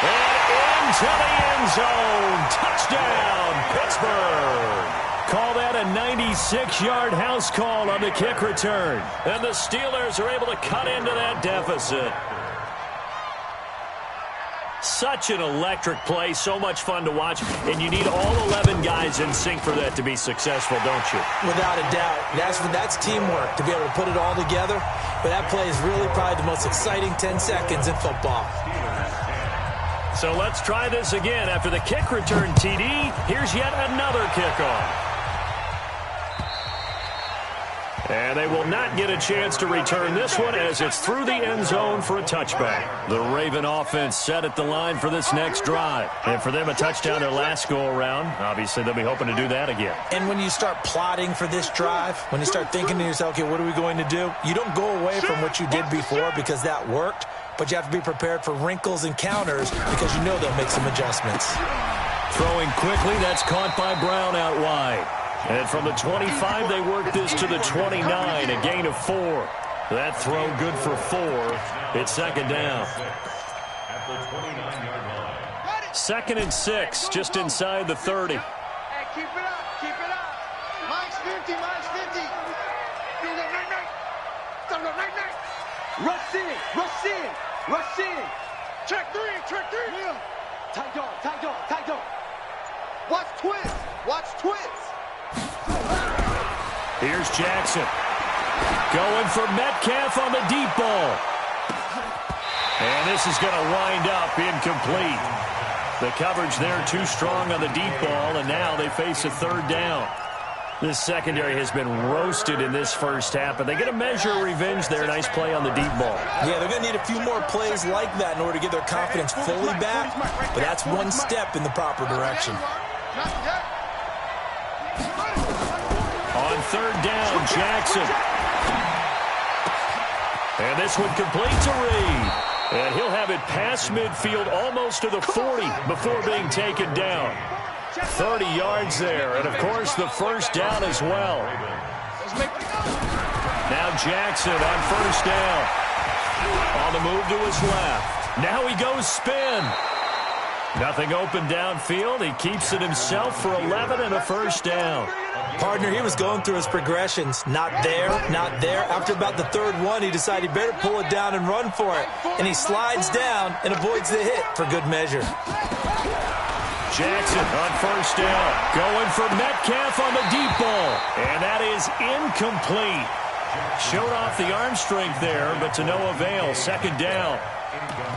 and into the end zone. Touchdown, Pittsburgh. Call that a 96-yard house call on the kick return. And the Steelers are able to cut into that deficit. Such an electric play, so much fun to watch, and you need all 11 guys in sync for that to be successful, don't you? Without a doubt. That's teamwork, to be able to put it all together. But that play is really probably the most exciting 10 seconds in football. So let's try this again. After the kick return, TD, here's yet another kickoff. And they will not get a chance to return this one as it's through the end zone for a touchback. The Raven offense set at the line for this next drive. And for them, a touchdown their last go-around. Obviously, they'll be hoping to do that again. And when you start plotting for this drive, when you start thinking to yourself, okay, what are we going to do? You don't go away from what you did before because that worked, but you have to be prepared for wrinkles and counters because you know they'll make some adjustments. Throwing quickly, that's caught by Brown out wide. And from the 25, they work this to the 29, a gain of 4. That throw good for 4. It's 2nd down. At the 29-yard line. 2nd and 6, just inside the 30. Hey, keep it up, keep it up. Mike's 50, Mike's 50. Rush in, rush in, rush in. Check 3, check 3. Yeah. Tight dog, tight dog, tight dog. Watch twist, watch twist. Here's Jackson. Going for Metcalf on the deep ball. And this is going to wind up incomplete. The coverage there too strong on the deep ball, and now they face a 3rd down. This secondary has been roasted in this first half, but they get a measure of revenge there. Nice play on the deep ball. Yeah, they're going to need a few more plays like that in order to get their confidence fully back, but that's one step in the proper direction. On 3rd down, Jackson. And this one complete to Reed. And he'll have it past midfield almost to the 40 before being taken down. 30 yards there, and of course the first down as well. Now Jackson on 1st down. On the move to his left. Now he goes spin. Nothing open downfield. He keeps it himself for 11 and a first down. Partner, he was going through his progressions. Not there, not there. After about the third one, he decided he better pull it down and run for it. And he slides down and avoids the hit for good measure. Jackson on first down. Going for Metcalf on the deep ball. And that is incomplete. Showed off the arm strength there, but to no avail. Second down.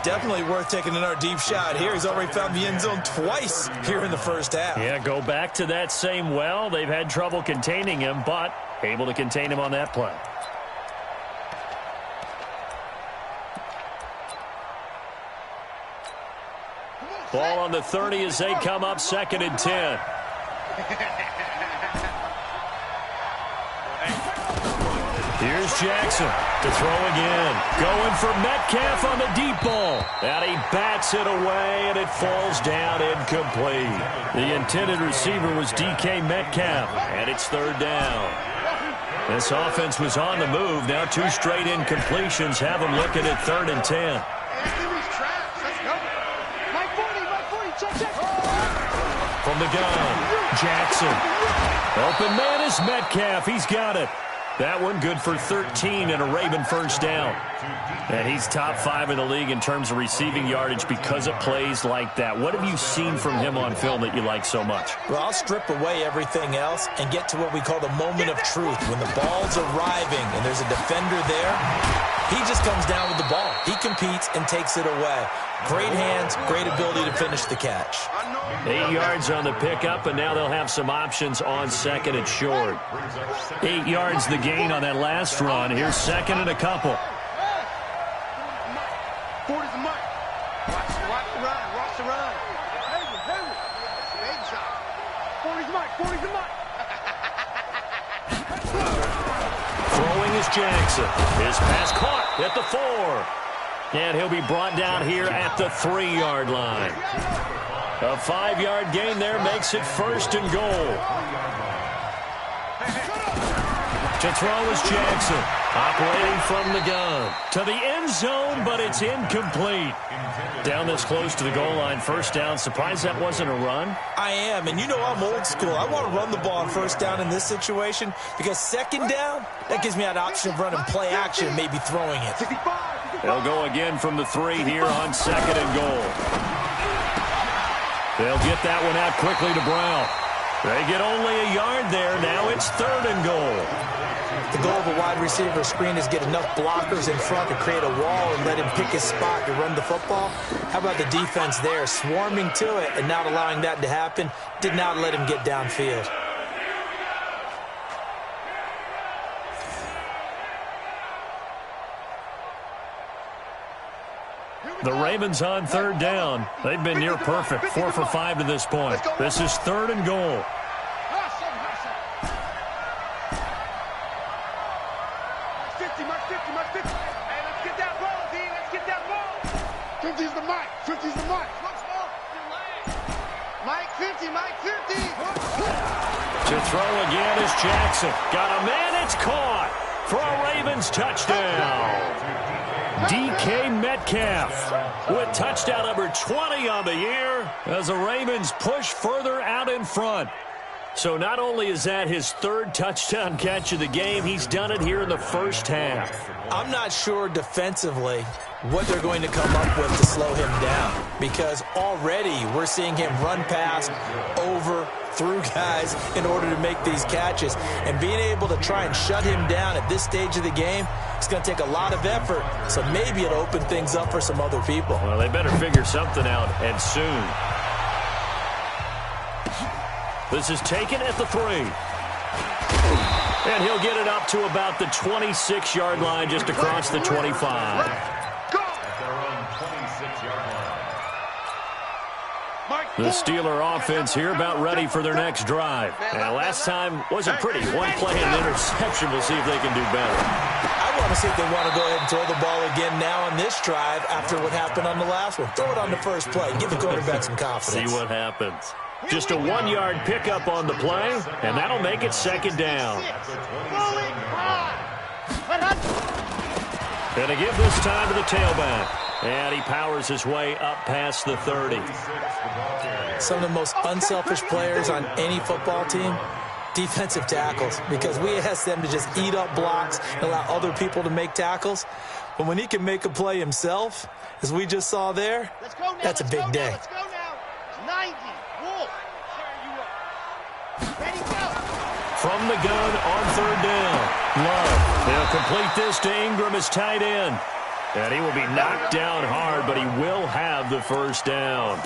Definitely worth taking another deep shot here. He's already found the end zone twice here in the first half. Yeah, go back to that same well. They've had trouble containing him, but able to contain him on that play. Ball on the 30 as they come up 2nd and 10. Here's Jackson to throw again. Going for Metcalf on the deep ball. And he bats it away, and it falls down incomplete. The intended receiver was DK Metcalf, and it's 3rd down. This offense was on the move. Now 2 straight incompletions have them looking at 3rd and 10. From the gun, Jackson. Open man is Metcalf. He's got it. That one good for 13 and a Raven first down. And he's top 5 in the league in terms of receiving yardage because of plays like that. What have you seen from him on film that you like so much? Well, I'll strip away everything else and get to what we call the moment of truth. When the ball's arriving and there's a defender there, he just comes down with the ball. He competes and takes it away. Great hands, great ability to finish the catch. 8 yards on the pickup, and now they'll have some options on 2nd and short. 8 yards the gain on that last run. Here's 2nd and a couple. 40's the mark. Watch the run. Watch the run. 40's the mark. 40's the mark. Throwing is Jackson. His pass caught at the 4. And he'll be brought down here at the 3-yard line. A 5-yard gain there makes it 1st and goal. To throw is Jackson. Operating from the gun. To the end zone, but it's incomplete. Down this close to the goal line, 1st down. Surprised that wasn't a run? I am, and you know I'm old school. I want to run the ball on 1st down in this situation because 2nd down, that gives me that option of running play action, maybe throwing it. They'll go again from the 3 here on 2nd and goal. They'll get that one out quickly to Brown. They get only a yard there. Now it's 3rd and goal. The goal of a wide receiver screen is get enough blockers in front to create a wall and let him pick his spot to run the football. How about the defense there, swarming to it and not allowing that to happen? Did not let him get downfield. The Ravens on 3rd down. They've been near perfect, 4 for 5 to this point. This is 3rd and goal. Mark 50. Hey, let's get that ball, D. Let's get that ball. 50's the mark. 50's the mark. Mike 50. To throw again is Jackson. Got a man, it's caught for a Ravens touchdown. DK Metcalf with touchdown number 20 on the year as the Ravens push further out in front. So not only is that his 3rd touchdown catch of the game, he's done it here in the 1st half. I'm not sure defensively what they're going to come up with to slow him down because already we're seeing him run past, over, through guys in order to make these catches. And being able to try and shut him down at this stage of the game, it's going to take a lot of effort. So maybe it'll open things up for some other people. Well, they better figure something out, and soon. This is taken at the 3. And he'll get it up to about the 26-yard line, just across the 25. The Steeler offense here about ready for their next drive. And last time wasn't pretty. One play and interception. We'll see if they can do better. I want to see if they want to go ahead and throw the ball again now on this drive after what happened on the last one. Throw it on the first play. Give the quarterback some confidence. See what happens. Just a 1-yard pickup on the play, and that'll make it 2nd down. And to give this time to the tailback. And he powers his way up past the 30. Some of the most unselfish players on any football team, defensive tackles, because we ask them to just eat up blocks and allow other people to make tackles. But when he can make a play himself, as we just saw there, that's a big day. Let's go now. 90. Wolf. Ready, go. From the gun on third down. Love. He'll complete this to Ingram as tight end. And he will be knocked down hard, but he will have the first down.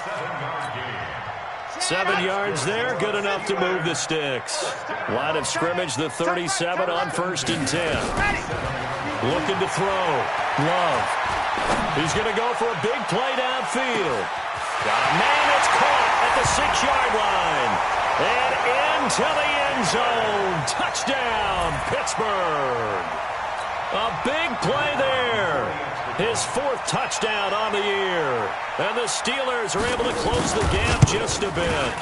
7 yards there, good enough to move the sticks. Line of scrimmage, the 37 on 1st and 10. Looking to throw. Love. He's going to go for a big play downfield. Got a man that's caught at the 6-yard line. And into the end zone. Touchdown, Pittsburgh. A big play there. His 4th touchdown on the year. And the Steelers are able to close the gap just a bit.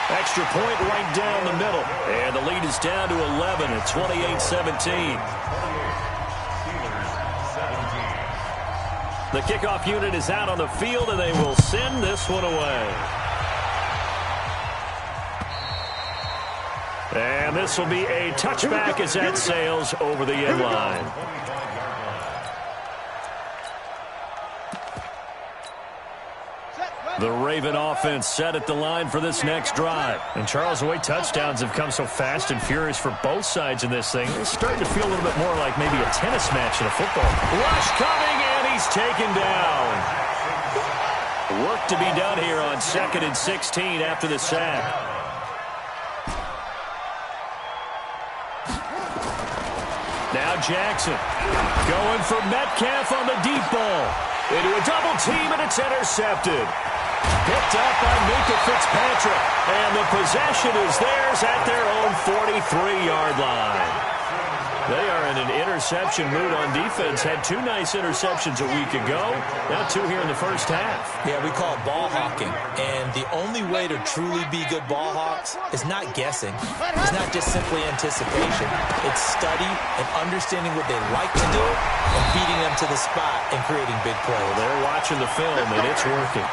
Extra point right down the middle. And the lead is down to 11 at 28-17. The kickoff unit is out on the field, and they will send this one away. And this will be a touchback as that sails over the end line. The Raven offense set at the line for this next drive. And Charles, the way touchdowns have come so fast and furious for both sides in this thing, it's starting to feel a little bit more like maybe a tennis match in a football. Rush coming, and he's taken down. Work to be done here on 2nd and 16 after the sack. Now Jackson going for Metcalf on the deep ball. Into a double team, and it's intercepted. Picked up by Minka Fitzpatrick. And the possession is theirs at their own 43-yard line. They are in an interception mood on defense. Had 2 nice interceptions a week ago. Now 2 here in the first half. Yeah, we call it ball hawking. And the only way to truly be good ball hawks is not guessing. It's not just simply anticipation. It's study and understanding what they like to do and beating them to the spot and creating big plays. Well, they're watching the film, and it's working.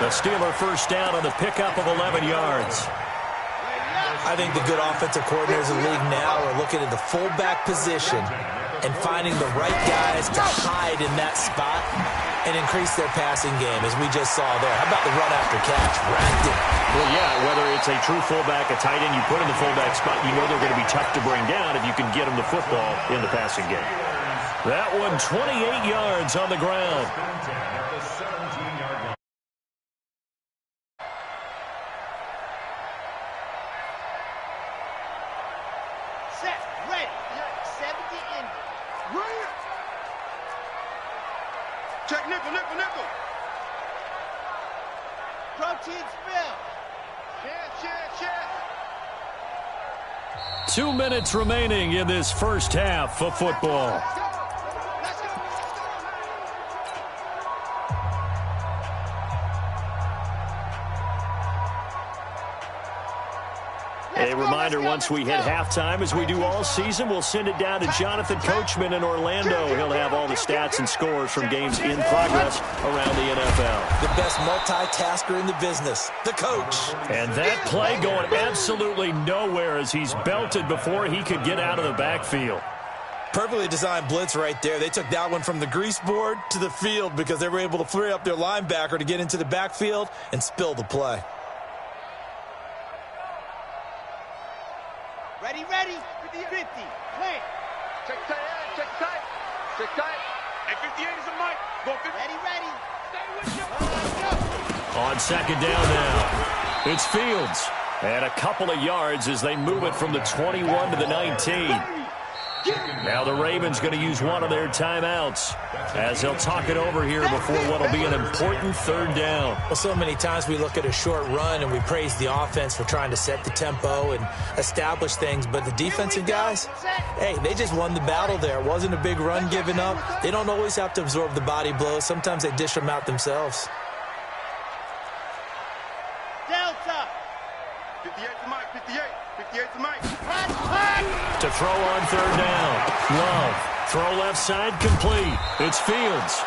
The Steeler first down on the pickup of 11 yards. I think the good offensive coordinators in the league now are looking at the fullback position and finding the right guys to hide in that spot and increase their passing game, as we just saw there. How about the run after catch? Wrapped it. Well, yeah, whether it's a true fullback, a tight end you put in the fullback spot, you know they're going to be tough to bring down if you can get them the football in the passing game. That one, 28 yards on the ground. Check nickel. Protein spill. Share. 2 minutes remaining in this first half of football. A reminder, once we hit halftime, as we do all season, we'll send it down to Jonathan Coachman in Orlando. He'll have all the stats and scores from games in progress around the NFL. The best multitasker in the business, the coach. And that play going absolutely nowhere as he's belted before he could get out of the backfield. Perfectly designed blitz right there. They took that one from the grease board to the field because they were able to free up their linebacker to get into the backfield and spill the play. Ready. 50. Clear. Check tight. And 58 is a mic. Go 50. Ready. Stay with you. On 2nd down now, it's Fields. And a couple of yards as they move it from the 21 to the 19. Now the Ravens going to use one of their timeouts as they'll talk it over here before what will be an important 3rd down. Well, so many times we look at a short run and we praise the offense for trying to set the tempo and establish things, but the defensive guys, hey, they just won the battle there. It wasn't a big run given up. They don't always have to absorb the body blows. Sometimes they dish them out themselves. Delta. 58 to Mike. 58 to Mike. To throw on 3rd down. Love. Throw left side complete. It's Fields.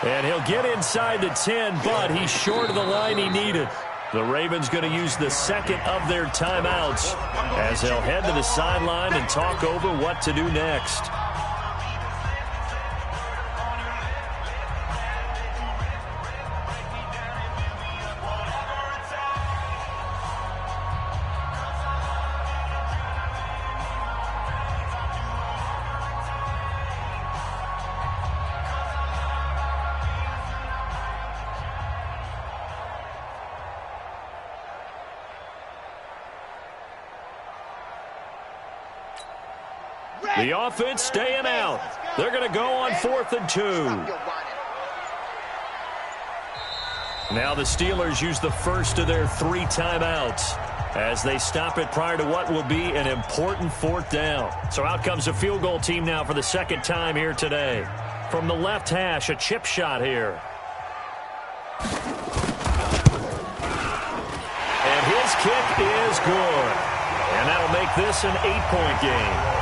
And he'll get inside the 10, but he's short of the line he needed. The Ravens going to use the second of their timeouts as they'll head to the sideline and talk over what to do next. The offense staying out. They're going to go on 4th and 2. Now the Steelers use the first of their 3 timeouts as they stop it prior to what will be an important 4th down. So out comes a field goal team now for the second time here today. From the left hash, a chip shot here. And his kick is good. And that'll make this an 8-point game.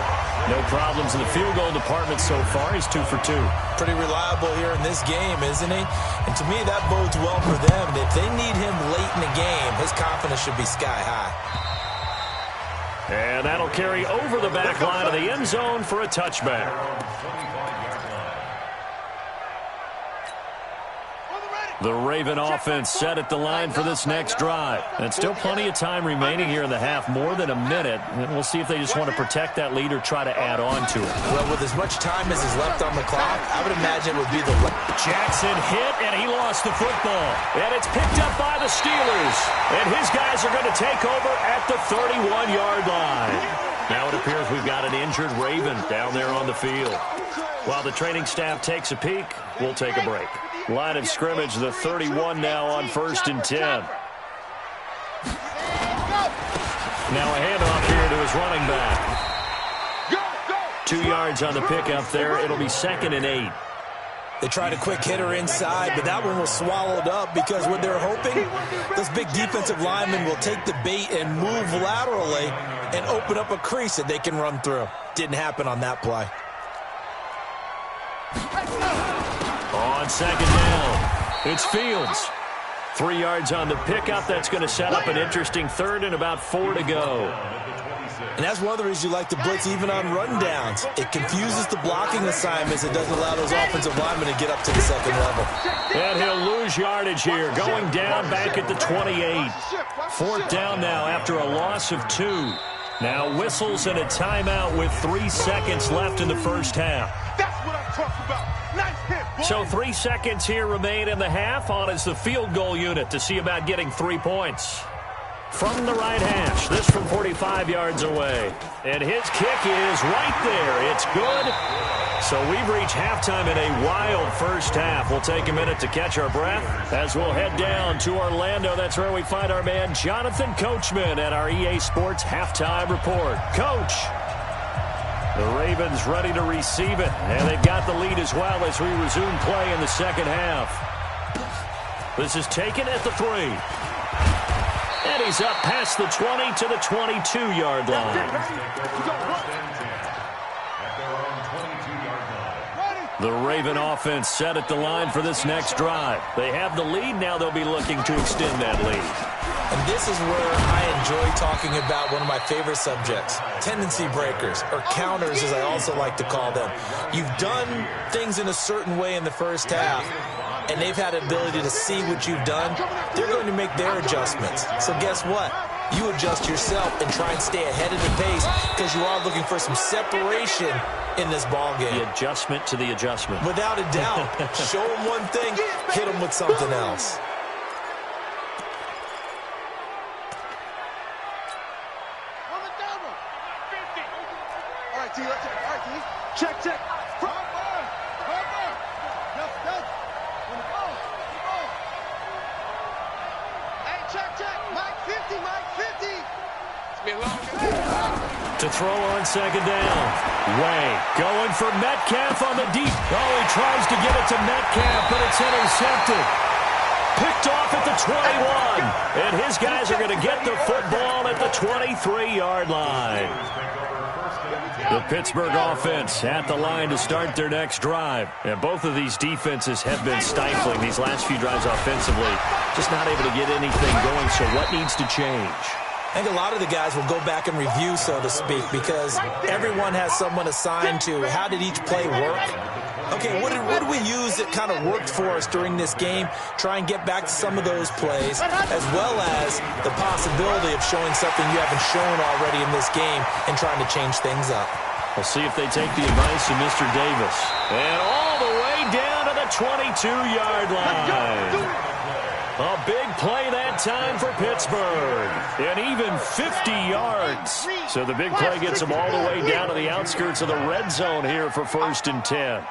No problems in the field goal department so far. He's 2 for 2. Pretty reliable here in this game, isn't he? And to me, that bodes well for them. If they need him late in the game, his confidence should be sky high. And that'll carry over the back line of the end zone for a touchback. The Raven offense set at the line for this next drive. And still plenty of time remaining here in the half, more than a minute. And we'll see if they just want to protect that lead or try to add on to it. Well, with as much time as is left on the clock, I would imagine it would be the... Jackson hit, and he lost the football. And it's picked up by the Steelers. And his guys are going to take over at the 31-yard line. Now it appears we've got an injured Raven down there on the field. While the training staff takes a peek, we'll take a break. Line of scrimmage, the 31 now on 1st and 10. Now a handoff here to his running back. 2 yards on the pickup there. It'll be 2nd and 8. They tried a quick hitter inside, but that one was swallowed up because what they're hoping, those big defensive linemen will take the bait and move laterally and open up a crease that they can run through. Didn't happen on that play. On 2nd down, it's Fields. 3 yards on the pickup. That's going to set up an interesting 3rd and about 4 to go. And that's one of the reasons you like to blitz even on rundowns. It confuses the blocking assignments. It doesn't allow those offensive linemen to get up to the 2nd level. And he'll lose yardage here, going down back at the 28. 4th down now after a loss of 2. Now whistles and a timeout with 3 seconds left in the first half. That's what I'm talking about. Nice hit, boy. So 3 seconds here remain in the half. On is the field goal unit to see about getting 3 points. From the right hash, this from 45 yards away. And his kick is right there. It's good. So we've reached halftime in a wild first half. We'll take a minute to catch our breath as we'll head down to Orlando. That's where we find our man Jonathan Coachman at our EA Sports Halftime Report. Coach, the Ravens ready to receive it. And they've got the lead as well as we resume play in the second half. This is taken at the 3. And he's up past the 20 to the 22-yard line. The Raven offense set at the line for this next drive. They have the lead. Now they'll be looking to extend that lead. And this is where I enjoy talking about one of my favorite subjects, tendency breakers, or counters as I also like to call them. You've done things in a certain way in the first half, and they've had the ability to see what you've done. They're going to make their adjustments. So guess what? You adjust yourself and try and stay ahead of the pace because you are looking for some separation in this ball game. The adjustment to the adjustment. Without a doubt. Show them one thing, hit them with something else. All right, T, let's check. All right, T. Check, check. To throw on second down. Way going for Metcalf on the deep. Oh, he tries to get it to Metcalf, but it's intercepted. Picked off at the 21. And his guys are going to get the football at the 23-yard line. The Pittsburgh offense at the line to start their next drive. And both of these defenses have been stifling these last few drives offensively. Just not able to get anything going, so what needs to change? I think a lot of the guys will go back and review, so to speak, because everyone has someone assigned to how did each play work. Okay, what did we use that kind of worked for us during this game? Try and get back to some of those plays, as well as the possibility of showing something you haven't shown already in this game and trying to change things up. We'll see if they take the advice of Mr. Davis. And all the way down to the 22-yard line. A big play that time for Pittsburgh. And even 50 yards. So the big play gets them all the way down to the outskirts of the red zone here for 1st and 10.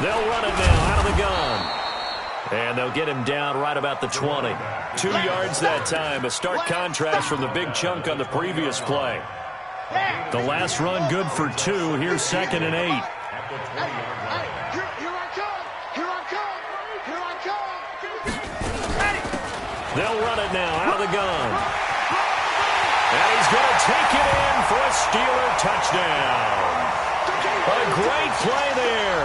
They'll run it now out of the gun. And they'll get him down right about the 20. 2 yards that time. A stark contrast from the big chunk on the previous play. The last run good for 2. Here's 2nd and 8. They'll run it now out of the gun. And he's going to take it in for a Steeler touchdown. A great play there.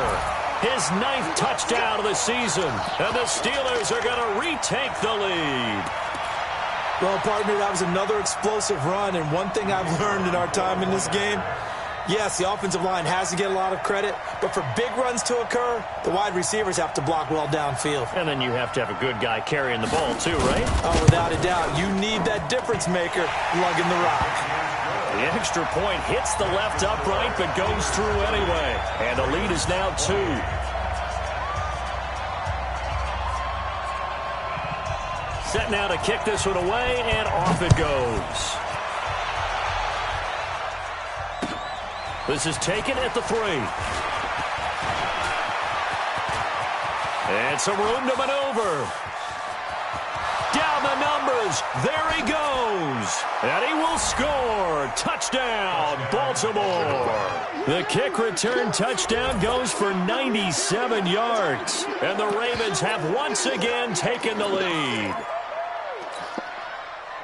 His 9th touchdown of the season. And the Steelers are going to retake the lead. Well, partner, that was another explosive run. And one thing I've learned in our time in this game, yes, the offensive line has to get a lot of credit, but for big runs to occur, the wide receivers have to block well downfield. And then you have to have a good guy carrying the ball too, right? Oh, without a doubt. You need that difference maker lugging the rock. The extra point hits the left upright, but goes through anyway. And the lead is now 2. Set now to kick this one away, and off it goes. This is taken at the 3. And some room to maneuver. Down the numbers. There he goes. And he will score. Touchdown, Baltimore. The kick return touchdown goes for 97 yards. And the Ravens have once again taken the lead.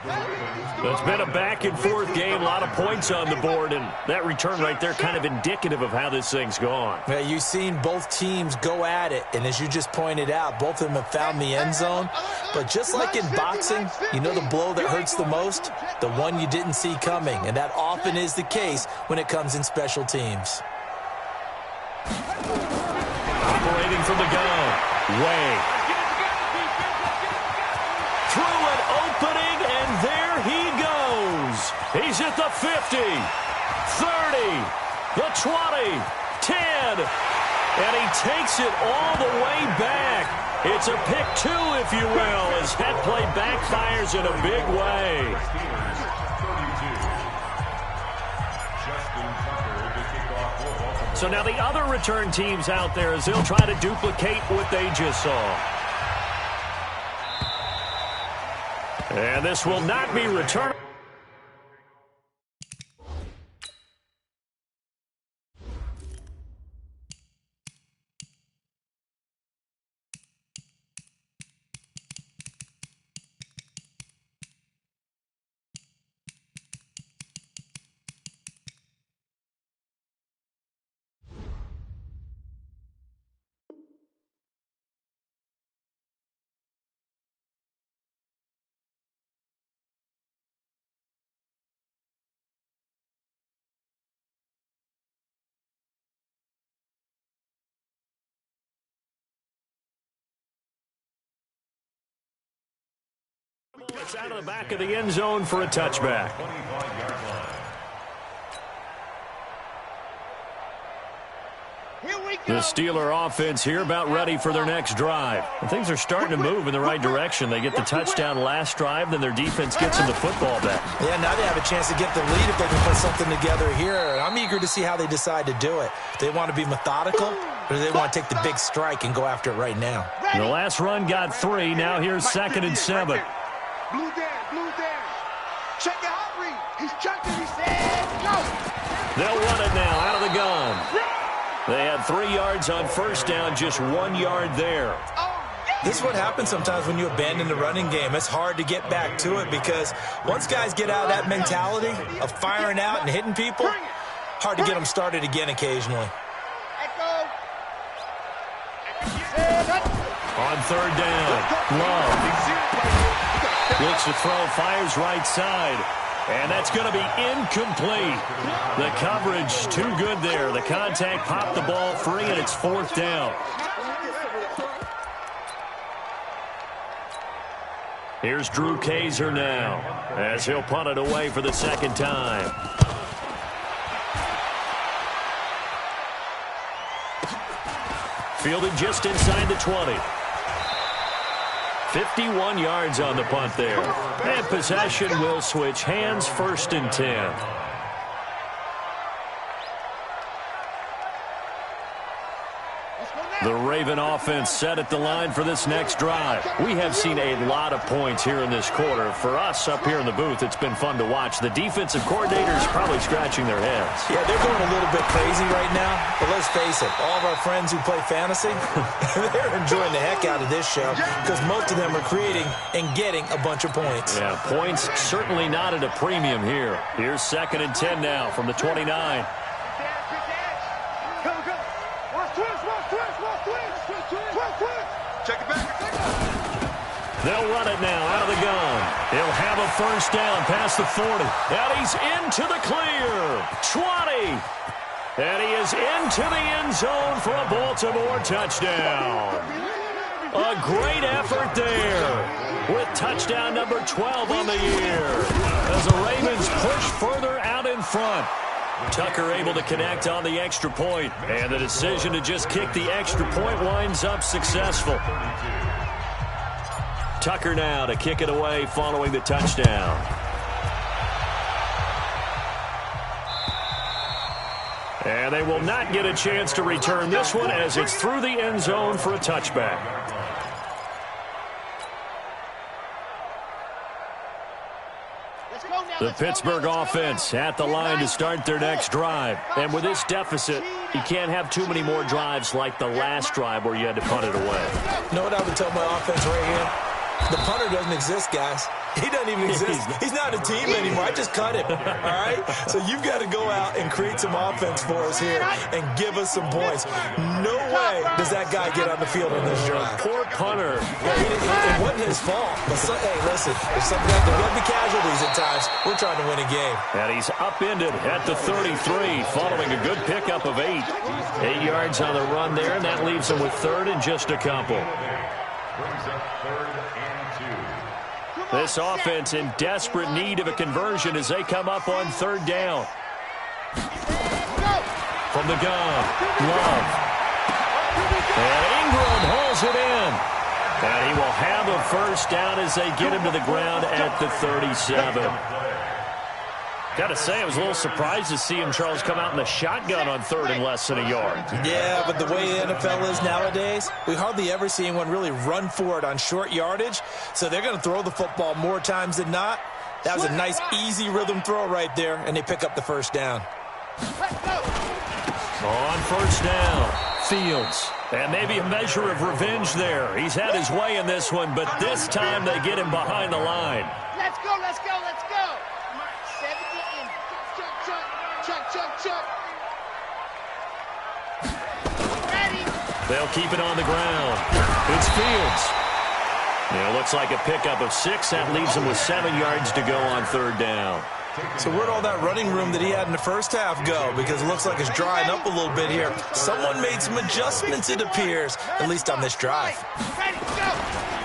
It's been a back-and-forth game, a lot of points on the board, and that return right there kind of indicative of how this thing's gone. Yeah, you've seen both teams go at it, and as you just pointed out, both of them have found the end zone. But just like in boxing, you know the blow that hurts the most? The one you didn't see coming, and that often is the case when it comes in special teams. Operating from the gun, Way. Through an opening, and there he goes. He's at the 50, 30, the 20, 10, and he takes it all the way back. It's a pick 2, if you will, as that play backfires in a big way. So now the other return teams out there as they'll try to duplicate what they just saw. And this will not be returned. It's out of the back of the end zone for a touchback. The Steeler offense here about ready for their next drive. And things are starting to move in the right direction. They get the touchdown last drive, then their defense gets them the football back. Yeah, now they have a chance to get the lead if they can put something together here. I'm eager to see how they decide to do it. Do they want to be methodical, or do they want to take the big strike and go after it right now? The last run got 3. Now here's 2nd and 7. Blue down. Check your hot read. He's chunking. He said, go. They'll run it now out of the gun. They had 3 yards on first down, just 1 yard there. Oh, yeah. This is what happens sometimes when you abandon the running game. It's hard to get back to it because once guys get out of that mentality of firing out and hitting people, hard to get them started again occasionally. On third down, Love looks to throw, fires right side, and that's going to be incomplete. The coverage too good there. The contact popped the ball free, and it's fourth down. Here's Drew Kaiser now as he'll punt it away for the second time. Fielded just inside the 20. 51 yards on the punt there. And possession will switch hands, 1st and 10. The Raven offense set at the line for this next drive. We have seen a lot of points here in this quarter. For us up here in the booth, it's been fun to watch. The defensive coordinators probably scratching their heads. Yeah, they're going a little bit crazy right now. But let's face it, all of our friends who play fantasy, they're enjoying the heck out of this show because most of them are creating and getting a bunch of points. Yeah, points certainly not at a premium here. Here's 2nd and 10 now from the 29. They'll run it now out of the gun. He'll have a first down past the 40. And he's into the clear. 20. And he is into the end zone for a Baltimore touchdown. A great effort there with touchdown number 12 on the year as the Ravens push further out in front. Tucker able to connect on the extra point, and the decision to just kick the extra point winds up successful. Tucker now to kick it away following the touchdown. And they will not get a chance to return this one as it's through the end zone for a touchback. The Pittsburgh offense at the line to start their next drive. And with this deficit, you can't have too many more drives like the last drive where you had to punt it away. You know what I would tell my offense right here? The punter doesn't exist, guys. He doesn't even exist. He's not a team anymore. I just cut him, all right? So you've got to go out and create some offense for us here and give us some points. No way does that guy get on the field on this drive. Poor punter. It wasn't his fault. But hey, listen, if something like there will be casualties at times, we're trying to win a game. And he's upended at the 33 following a good pickup of 8. 8 yards on the run there, and that leaves him with 3rd and just a couple. Brings up 3rd and 2. This offense in desperate need of a conversion as they come up on 3rd down. From the gun, Love. And Ingram hauls it in. And he will have a first down as they get him to the ground at the 37. Got to say, I was a little surprised to see him, Charles, come out in the shotgun on 3rd and less than a yard. Yeah, but the way the NFL is nowadays, we hardly ever see anyone really run for it on short yardage. So they're going to throw the football more times than not. That was a nice, easy rhythm throw right there, and they pick up the first down. On first down, Fields. And maybe a measure of revenge there. He's had his way in this one, but this time they get him behind the line. Let's go, let's go, let's go. 70 in. Chuck. Ready. They'll keep it on the ground. It's Fields. It looks like a pickup of 6. That leaves him with 7 yards to go on 3rd down. So where'd all that running room that he had in the first half go? Because it looks like it's drying up a little bit here. Someone made some adjustments, it appears, at least on this drive. Ready, go.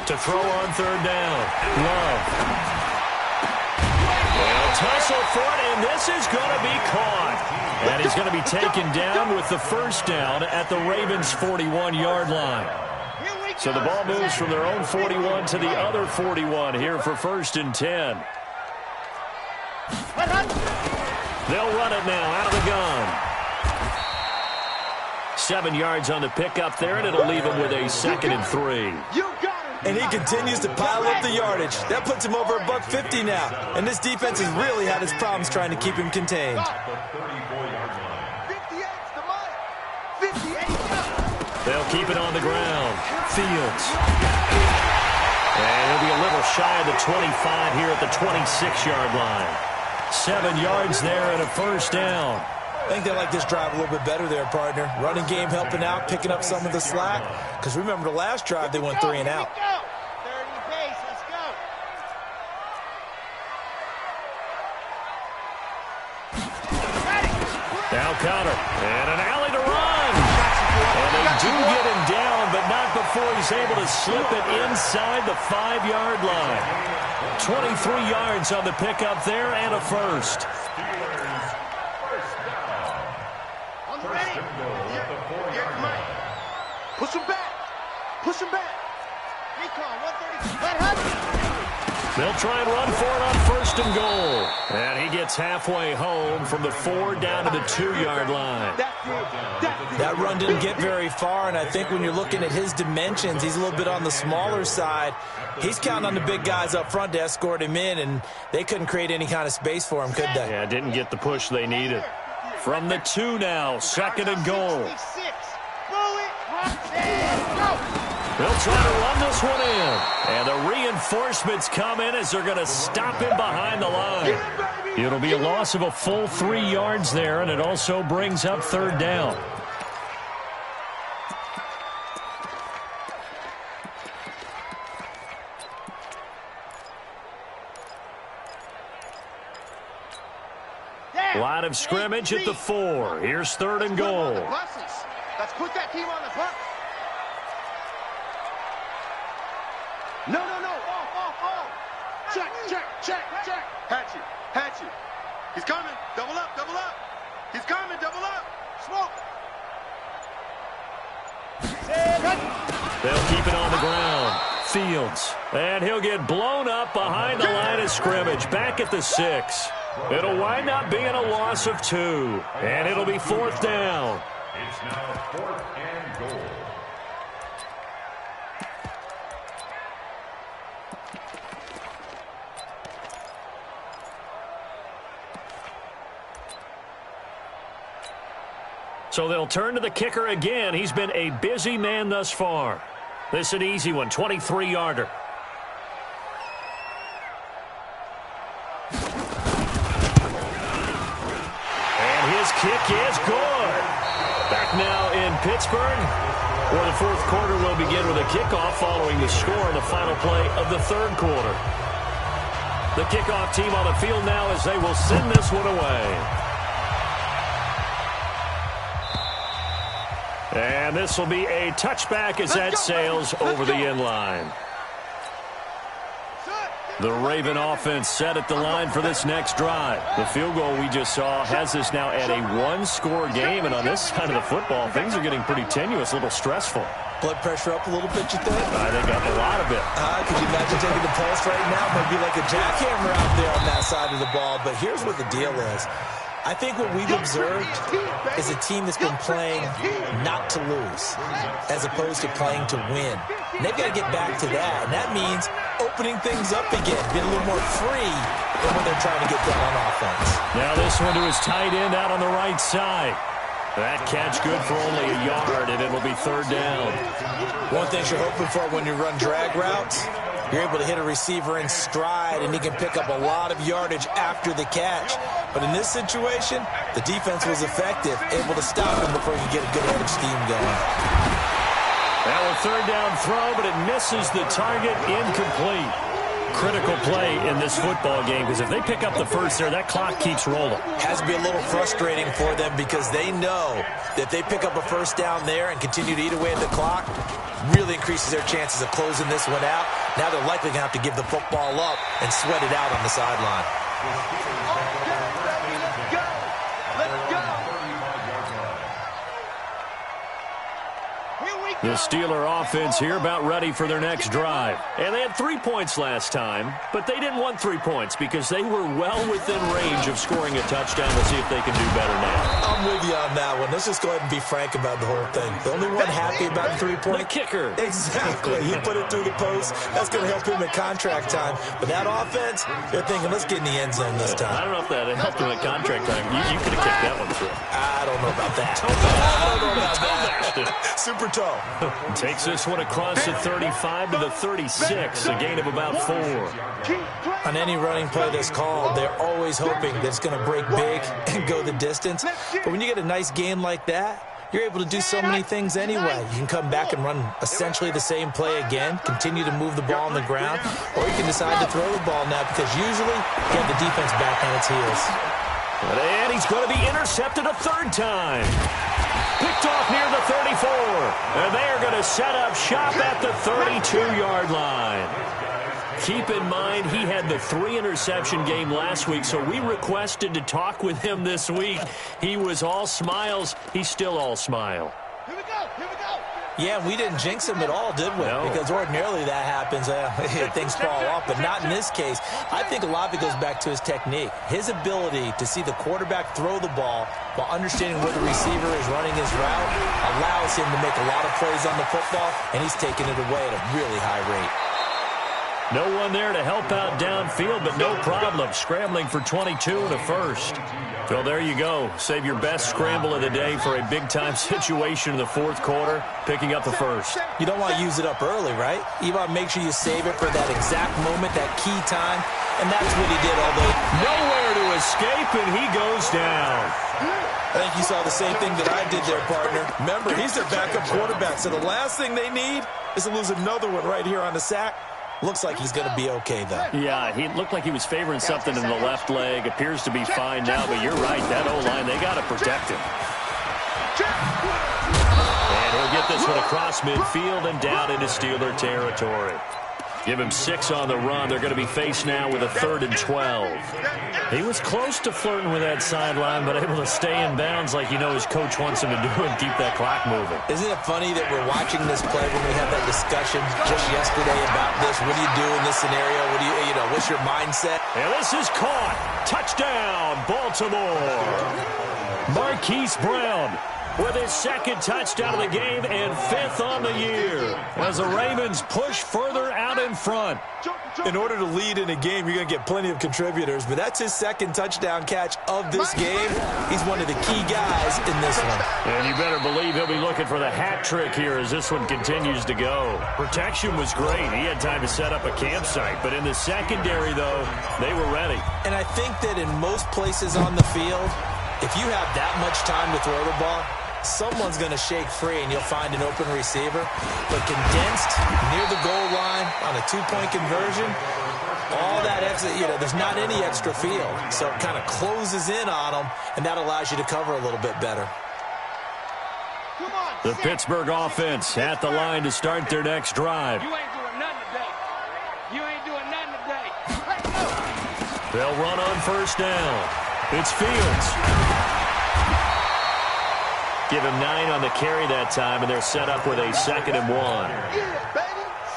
To throw on 3rd down, Love. They'll tussle for it, and this is going to be caught. And he's going to be taken down with the first down at the Ravens' 41-yard line. So the ball moves from their own 41 to the other 41 here for 1st and 10. They'll run it now out of the gun. 7 yards on the pickup there, and it'll leave him with a 2nd and 3. And he continues to pile up the yardage. That puts him over $150 now. And this defense has really had its problems trying to keep him contained. They'll keep it on the ground. Fields. And he'll be a little shy of the 25 here at the 26-yard line. 7 yards there and a first down. I think they like this drive a little bit better there, partner. Running game helping out, picking up some of the slack. Because remember the last drive, they went 3 and out. 30 pace, let's go. Now Connor, and an alley to run. And they do get him down, but not before he's able to slip it inside the 5-yard line. 23 yards on the pickup there and a first. Push him back. Push him back. Recon, 130. Let Hudson. They'll try and run for it on first and goal. And he gets halfway home from the 4 down to the 2-yard line. That run didn't get very far, and I think when you're looking at his dimensions, he's a little bit on the smaller side. He's counting on the big guys up front to escort him in, and they couldn't create any kind of space for him, could they? Yeah, didn't get the push they needed. From the 2 now, second and goal. They'll try to run this one in. And the reinforcements come in as they're going to stop him behind the line. It'll be a loss of a full 3 yards there, and it also brings up third down. Line of scrimmage at the 4. Here's third and goal. Let's put that team on the bus. No. Off. Check. Hatchet. He's coming. Double up. He's coming. Double up. Smoke. They'll keep it on the ground. Fields. And he'll get blown up behind the line of scrimmage. Back at the 6. It'll wind up being a loss of 2. And it'll be fourth down. It's now 4th and goal. So they'll turn to the kicker again. He's been a busy man thus far. This is an easy one, 23-yarder. And his kick is good. Back now in Pittsburgh, where the fourth quarter will begin with a kickoff following the score on the final play of the third quarter. The kickoff team on the field now as they will send this one away. And this will be a touchback as that sails over the end line. The Raven offense set at the line for this next drive. The field goal we just saw has us now at a one-score game, and on this side of the football, things are getting pretty tenuous, a little stressful. Blood pressure up a little bit, you think? I think up a lot of it. Could you imagine taking the pulse right now? It might be like a jackhammer out there on that side of the ball, but here's what the deal is. I think what we've observed is a team that's been playing not to lose as opposed to playing to win. And they've got to get back to that, and that means opening things up again, being a little more free than when they're trying to get done on offense. Now this one to his tight end out on the right side. That catch good for only a yard, and it'll be third down. One thing you're hoping for when you run drag routes, you're able to hit a receiver in stride, and he can pick up a lot of yardage after the catch. But in this situation, the defense was effective, able to stop him before he could get a good head of steam going. That was third down throw, but it misses the target, incomplete. Critical play in this football game, because if they pick up the first there, that clock keeps rolling. Has to be a little frustrating for them because they know that they pick up a first down there and continue to eat away at the clock, really increases their chances of closing this one out. Now they're likely going to have to give the football up and sweat it out on the sideline. The Steeler offense here about ready for their next drive. And they had 3 points last time, but they didn't want 3 points because they were well within range of scoring a touchdown. We'll see if they can do better now. I'm with you on that one. Let's just go ahead and be frank about the whole thing. The only one happy about the 3-point? The kicker. Exactly. He put it through the post. That's going to help him at contract time. But that offense, they're thinking, let's get in the end zone this time. I don't know if that helped him at contract time. You could have kicked that one through. I don't know about that. I don't know about that. Super toe. Takes this one across the 35 to the 36, a gain of about 4. On any running play that's called, they're always hoping that it's going to break big and go the distance. But when you get a nice gain like that, you're able to do so many things anyway. You can come back and run essentially the same play again, continue to move the ball on the ground, or you can decide to throw the ball now because usually you have the defense back on its heels. And he's going to be intercepted a third time. Picked off near the 34. And they are going to set up shop at the 32-yard line. Keep in mind, he had the 3-interception game last week, so we requested to talk with him this week. He was all smiles. He's still all smile. Here we go. Here we go. Yeah, we didn't jinx him at all, did we? No. Because ordinarily that happens. Things fall off, but not in this case. I think a lot of it goes back to his technique. His ability to see the quarterback throw the ball while understanding where the receiver is running his route allows him to make a lot of plays on the football, and he's taking it away at a really high rate. No one there to help out downfield, but no problem. Scrambling for 22 and a first. So there you go. Save your best scramble of the day for a big-time situation in the fourth quarter, picking up the first. You don't want to use it up early, right? You want to make sure you save it for that exact moment, that key time, and that's what he did, although nowhere to escape, and he goes down. I think you saw the same thing that I did there, partner. Remember, he's their backup quarterback, so the last thing they need is to lose another one right here on the sack. Looks like he's going to be okay, though. Yeah, he looked like he was favoring something in the left leg. Appears to be fine now, but you're right. That O-line, they got to protect him. And he'll get this one across midfield and down into Steeler territory. Give him 6 on the run. They're going to be faced now with a 3rd and 12. He was close to flirting with that sideline, but able to stay in bounds like you know his coach wants him to do and keep that clock moving. Isn't it funny that we're watching this play when we had that discussion just yesterday about this? What do you do in this scenario? What do you know, what's your mindset? And this is caught. Touchdown, Baltimore. Marquise Brown with his 2nd touchdown of the game and 5th on the year as the Ravens push further out in front. In order to lead in a game, you're going to get plenty of contributors, but that's his 2nd touchdown catch of this game. He's one of the key guys in this one. And you better believe he'll be looking for the hat trick here as this one continues to go. Protection was great. He had time to set up a campsite, but in the secondary, though, they were ready. And I think that in most places on the field, if you have that much time to throw the ball, someone's going to shake free and you'll find an open receiver. But condensed near the goal line on a 2-point conversion, all that extra, there's not any extra field. So it kind of closes in on them, and that allows you to cover a little bit better. The Pittsburgh offense at the line to start their next drive. You ain't doing nothing today. You ain't doing nothing today. Let's go. They'll run on 1st down. It's Fields. Give him 9 on the carry that time, and they're set up with a 2nd and 1.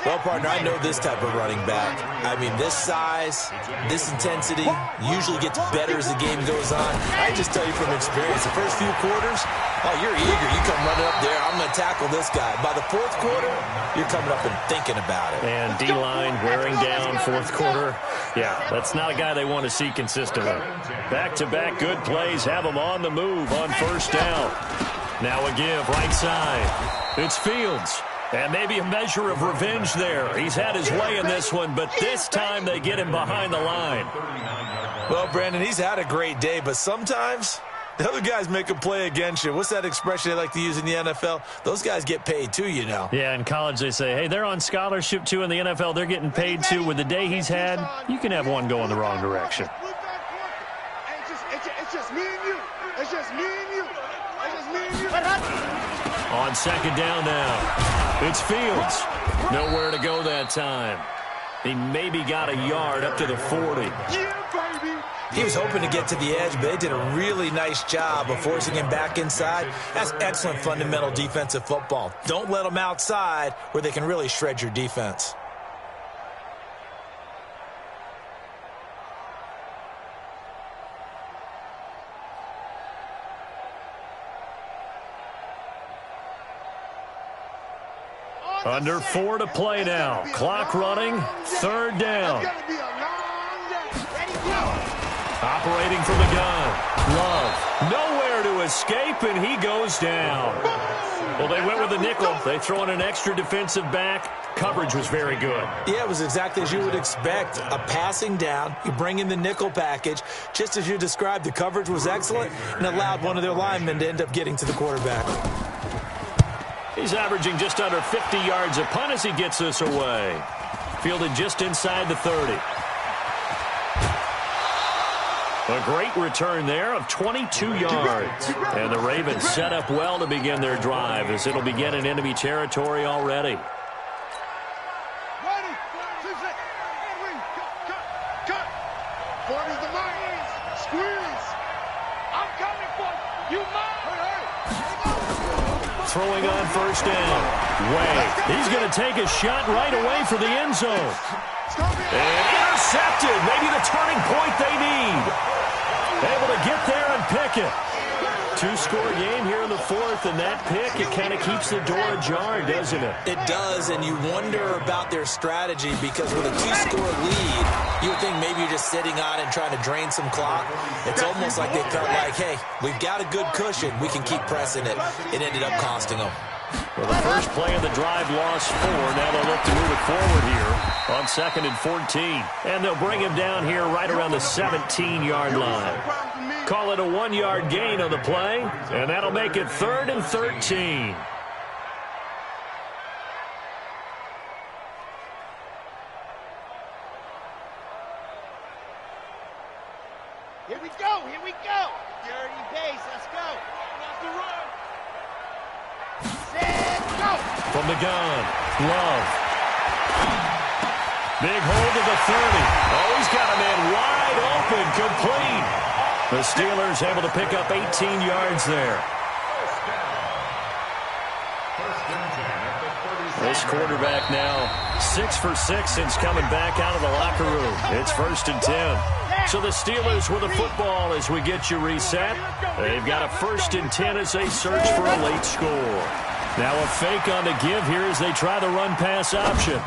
Well, partner, I know this type of running back. I mean, this size, this intensity usually gets better as the game goes on. I just tell you from experience, the first few quarters, oh, you're eager. You come running up there, I'm going to tackle this guy. By the 4th quarter, you're coming up and thinking about it. And D-line wearing down 4th quarter. Yeah, that's not a guy they want to see consistently. Back-to-back good plays have him on the move on 1st down. Now a give right side. It's Fields. And maybe a measure of revenge there. He's had his way in this one, but this time they get him behind the line. Well, Brandon, he's had a great day, but sometimes the other guys make a play against you. What's that expression they like to use in the NFL? Those guys get paid too, you know. Yeah, in college they say, hey, they're on scholarship too. In the NFL, they're getting paid too. With the day he's had, you can have one go in the wrong direction. It's just me and you. It's just me and you. It's just me and you. On 2nd down now. It's Fields. Nowhere to go that time. He maybe got a yard up to the 40. Yeah, baby. He was hoping to get to the edge, but they did a really nice job of forcing him back inside. That's excellent fundamental defensive football. Don't let them outside where they can really shred your defense. Under 4 to play now. Clock running. 3rd down. Operating from the gun. Love. Nowhere to escape, and he goes down. Well, they went with the nickel. They throw in an extra defensive back. Coverage was very good. Yeah, it was exactly as you would expect. A passing down, you bring in the nickel package. Just as you described, the coverage was excellent and allowed one of their linemen to end up getting to the quarterback. He's averaging just under 50 yards a punt as he gets this away. Fielded just inside the 30. A great return there of 22 yards. And the Ravens set up well to begin their drive as it'll begin in enemy territory already. Ready, cut. 40's the mark. Squeeze. I'm coming for you. Throwing on first down. He's going to take a shot right away for the end zone. And intercepted. Maybe the turning point they need. Able to get there and pick it. Two-score game here in the fourth, and that pick, it kind of keeps the door ajar, doesn't it? It does, and you wonder about their strategy because with a two-score lead, you would think maybe you're just sitting on it and trying to drain some clock. It's almost like they felt like, hey, we've got a good cushion. We can keep pressing it. It ended up costing them. Well, the first play of the drive lost 4. Now they'll look to move it forward here on 2nd and 14. And they'll bring him down here right around the 17-yard line. Call it a 1-yard gain on the play, and that'll make it 3rd and 13. Here we go. Dirty base, let's go. Off the run. Set, go. From the gun, Love. Big hold of the 30. Oh, he's got a man wide open, complete. The Steelers able to pick up 18 yards there. This quarterback now 6 for 6 since coming back out of the locker room. It's 1st and 10. So the Steelers with the football as we get you reset. They've got a 1st and 10 as they search for a late score. Now a fake on the give here as they try the run-pass option.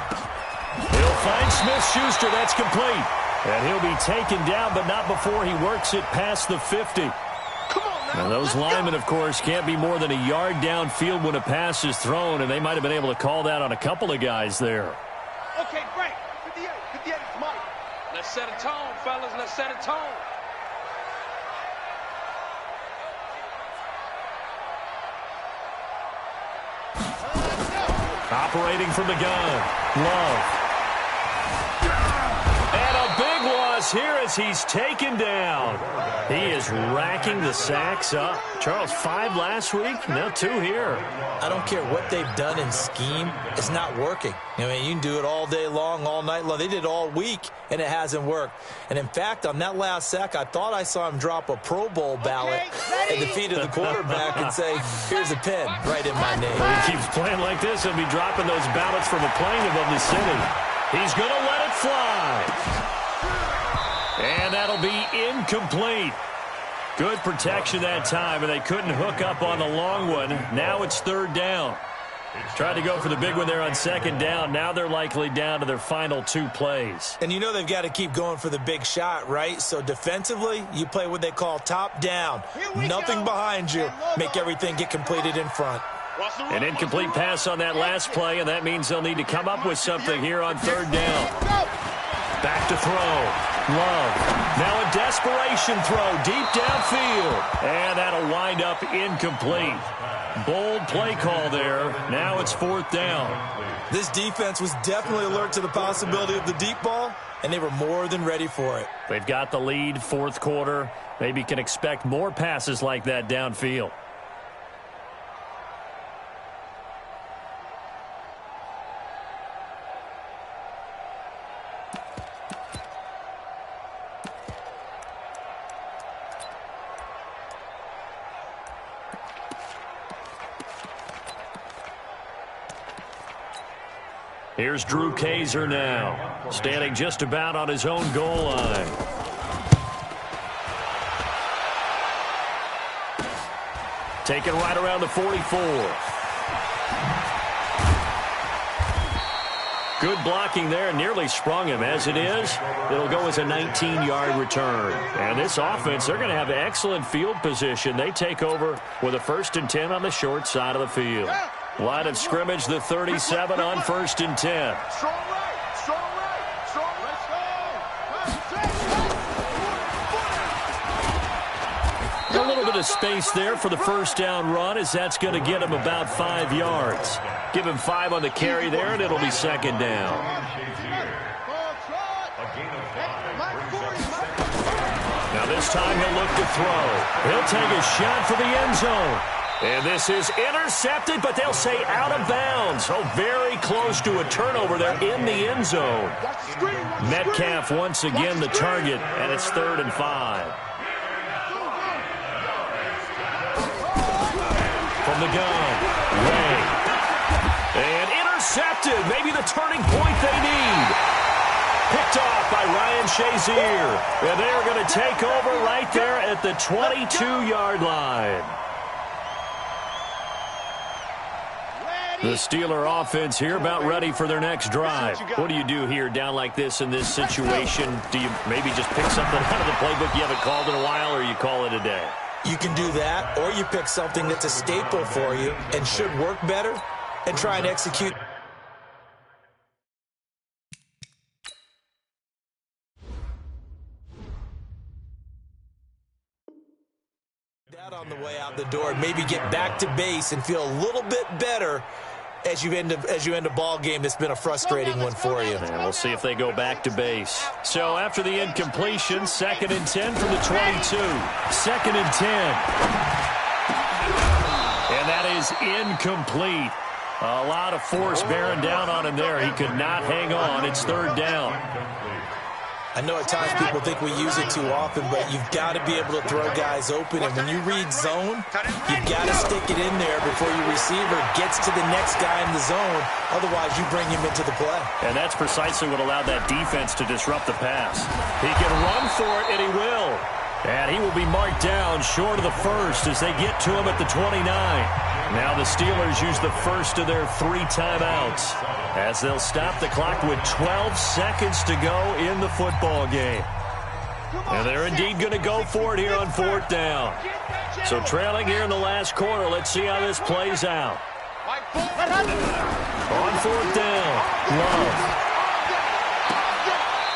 He'll find Smith-Schuster. That's complete. And he'll be taken down, but not before he works it past the 50. Now those linemen, of course, can't be more than a yard downfield when a pass is thrown, and they might have been able to call that on a couple of guys there. Okay, break. 58, 58, Mike. Let's set a tone, fellas. Let's set a tone. Operating from the gun, Love. Here as he's taken down. He is racking the sacks up. Charles, 5 last week, now 2 here. I don't care what they've done in scheme. It's not working. I mean, you can do it all day long, all night long. They did it all week, and it hasn't worked. And, in fact, on that last sack, I thought I saw him drop a Pro Bowl ballot at the feet of the quarterback and say, here's a pen right in my name. Well, he keeps playing like this. He'll be dropping those ballots from a plane above the city. He's going to let it fly. And that'll be incomplete. Good protection that time, and they couldn't hook up on the long one. Now it's 3rd down. Tried to go for the big one there on 2nd down. Now they're likely down to their final 2 plays. And you know they've got to keep going for the big shot, right? So defensively, you play what they call top down. Nothing behind you. Make everything get completed in front. An incomplete pass on that last play, and that means they'll need to come up with something here on 3rd down. Back to throw. Love. Now a desperation throw deep downfield. And that'll wind up incomplete. Bold play call there. Now it's 4th down. This defense was definitely alert to the possibility of the deep ball, and they were more than ready for it. They've got the lead, 4th quarter. Maybe can expect more passes like that downfield. Here's Drew Kaiser now, standing just about on his own goal line. Taken right around the 44. Good blocking there, nearly sprung him. As it is, it'll go as a 19-yard return. And this offense, they're going to have excellent field position. They take over with a 1st and 10 on the short side of the field. Line of scrimmage, the 37 on 1st and 10. A little bit of space there for the first down run, as that's going to get him about 5 yards. Give him 5 on the carry there, and it'll be 2nd down. Now this time he'll look to throw. He'll take a shot for the end zone. And this is intercepted, but they'll say out of bounds. Oh, very close to a turnover there in the end zone. Metcalf once again the target, and it's 3rd and 5. From the gun, Ray. And intercepted, maybe the turning point they need. Picked off by Ryan Shazier. And they're going to take over right there at the 22-yard line. The Steeler offense here about ready for their next drive. What do you do here down like this in this situation? Do you maybe just pick something out of the playbook you haven't called in a while, or you call it a day? You can do that, or you pick something that's a staple for you and should work better and try and execute. That on the way out the door, maybe get back to base and feel a little bit better as you end a ball game that's been a frustrating one for you. And we'll see if they go back to base. So after the incompletion, 2nd and 10 from the 22. 2nd and 10. And that is incomplete. A lot of force bearing down on him there. He could not hang on. It's 3rd down. I know at times people think we use it too often, but you've got to be able to throw guys open. And when you read zone, you've got to stick it in there before your receiver gets to the next guy in the zone. Otherwise, you bring him into the play. And that's precisely what allowed that defense to disrupt the pass. He can run for it, and he will. And he will be marked down short of the 1st as they get to him at the 29. Now the Steelers use the first of their 3 timeouts as they'll stop the clock with 12 seconds to go in the football game. And they're indeed going to go for it here on 4th down. So trailing here in the last quarter, let's see how this plays out. On 4th down, Love.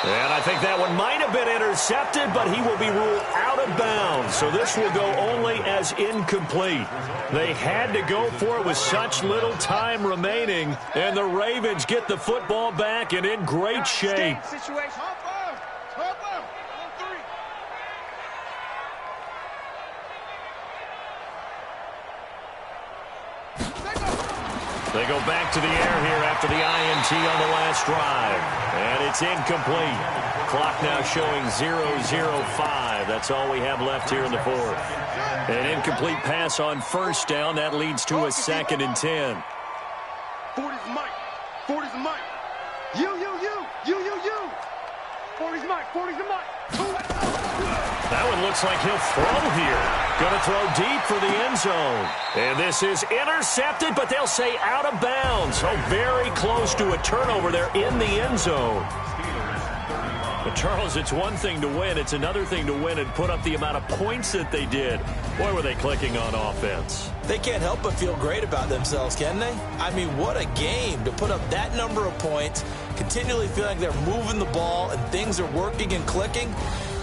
And I think that one might have been intercepted, but he will be ruled out of bounds. So this will go only as incomplete. They had to go for it with such little time remaining, and the Ravens get the football back and in great shape. They go back to the air here after the INT on the last drive. And it's incomplete. Clock now showing 0:05. That's all we have left here in the 4th. An incomplete pass on 1st down. That leads to a 2nd and 10. 40's Mike. 40's Mike. You. 40's Mike. 40's Mike. That one looks like he'll throw here. Going to throw deep for the end zone. And this is intercepted, but they'll say out of bounds. So very close to a turnover there in the end zone. But, Charles, it's one thing to win. It's another thing to win and put up the amount of points that they did. Boy, were they clicking on offense. They can't help but feel great about themselves, can they? I mean, what a game to put up that number of points, continually feel like they're moving the ball and things are working and clicking.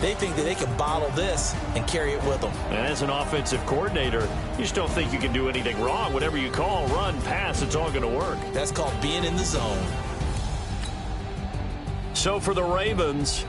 They think that they can bottle this and carry it with them. And as an offensive coordinator, you just don't think you can do anything wrong. Whatever you call, run, pass, it's all going to work. That's called being in the zone. So for the Ravens,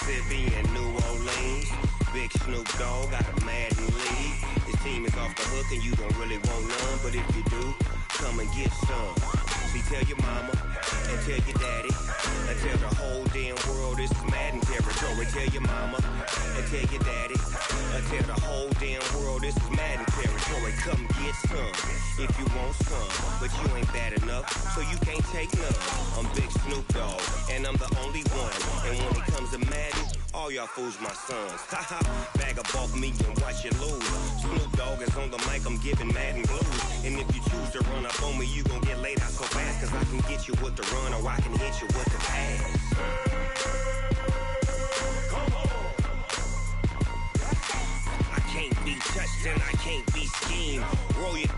Mississippi and New Orleans. Big Snoop Dogg got a Madden league. His team is off the hook and you don't really want none, but if you do, come and get some. See, tell your mama and tell your daddy and tell the whole damn world this is Madden territory. Tell your mama and tell your daddy and tell the whole damn world this is Madden territory. Come get some if you want some, but you ain't bad enough, so you can't take none. I'm Big Snoop Dogg and I'm the only one. And when it comes to Madden, all y'all fools my sons. Haha, bag up off me and watch you lose. Snoop Dogg is on the mic, I'm giving Madden blues. And if you choose to run up on me, you gon' get laid out so fast, cause I can get you with the run or I can hit you with the pass. I can't be touched and I can't be schemed. Roll it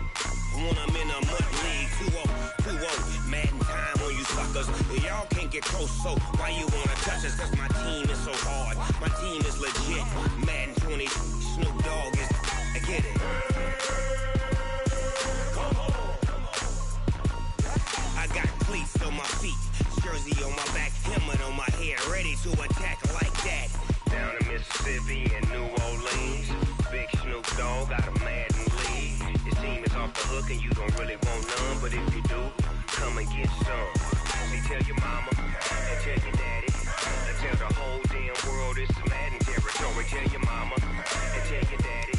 when I'm in a mud league. 2-0, Madden time on you suckers. Y'all can't get close, so why you wanna touch us? Cause my team is so hard, my team is legit. Madden 20, Snoop Dogg is, I get it. I got cleats on my feet, jersey on my back, helmet on my head, ready to attack like that. Down in Mississippi and New Orleans, Big Snoop Dogg got a Madden league. His team is off the hook and you don't really want none, but if you do, come and get some. See, tell your mama and tell your daddy and tell the whole damn world this is Madden territory. Tell your mama and tell your daddy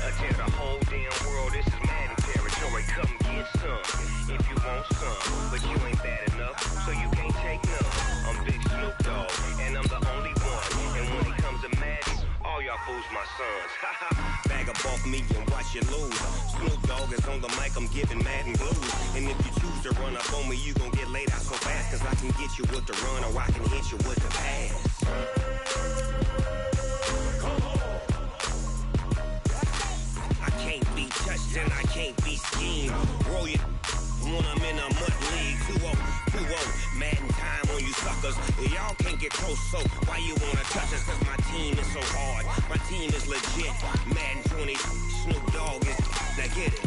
and tell the whole damn world this is Madden territory. Come get some if you want some, but you ain't bad enough, so you can't take none. I'm Big Snoop Dogg and I'm the only one. And when it comes to Madden, all y'all fools my sons. Bag up off me and watch you lose. Snoop Dogg is on the mic, I'm giving Madden blues. And if you choose to run up on me, you gon' get laid out so fast, cause I can get you with the run or I can hit you with the pass. I can't be touched and I can't be schemed. Roll it when I'm in a mud league. 2-0, Madden time on you suckers. Y'all can't get close, so why you wanna touch us? Cause my team is so hard, my team is legit. Madden 20, Snoop Dogg is, now get it.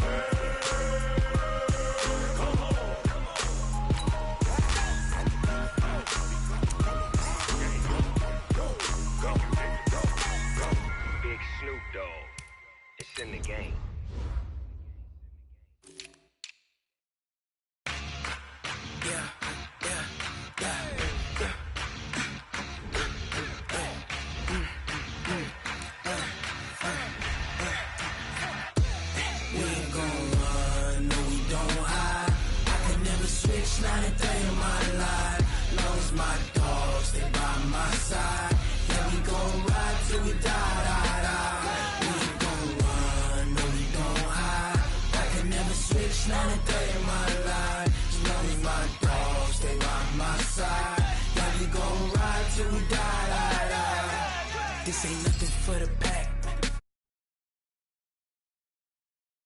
Big Snoop Dogg, it's in the game. Not a day in my life, long as my dogs stay by my side. Yeah, we gon' ride till we die. We ain't gon' run, no we don't hide. I can never switch, not a day in my life, as long as my dogs stay by my side. Yeah, we gon' ride till we die. This ain't nothing for the pack.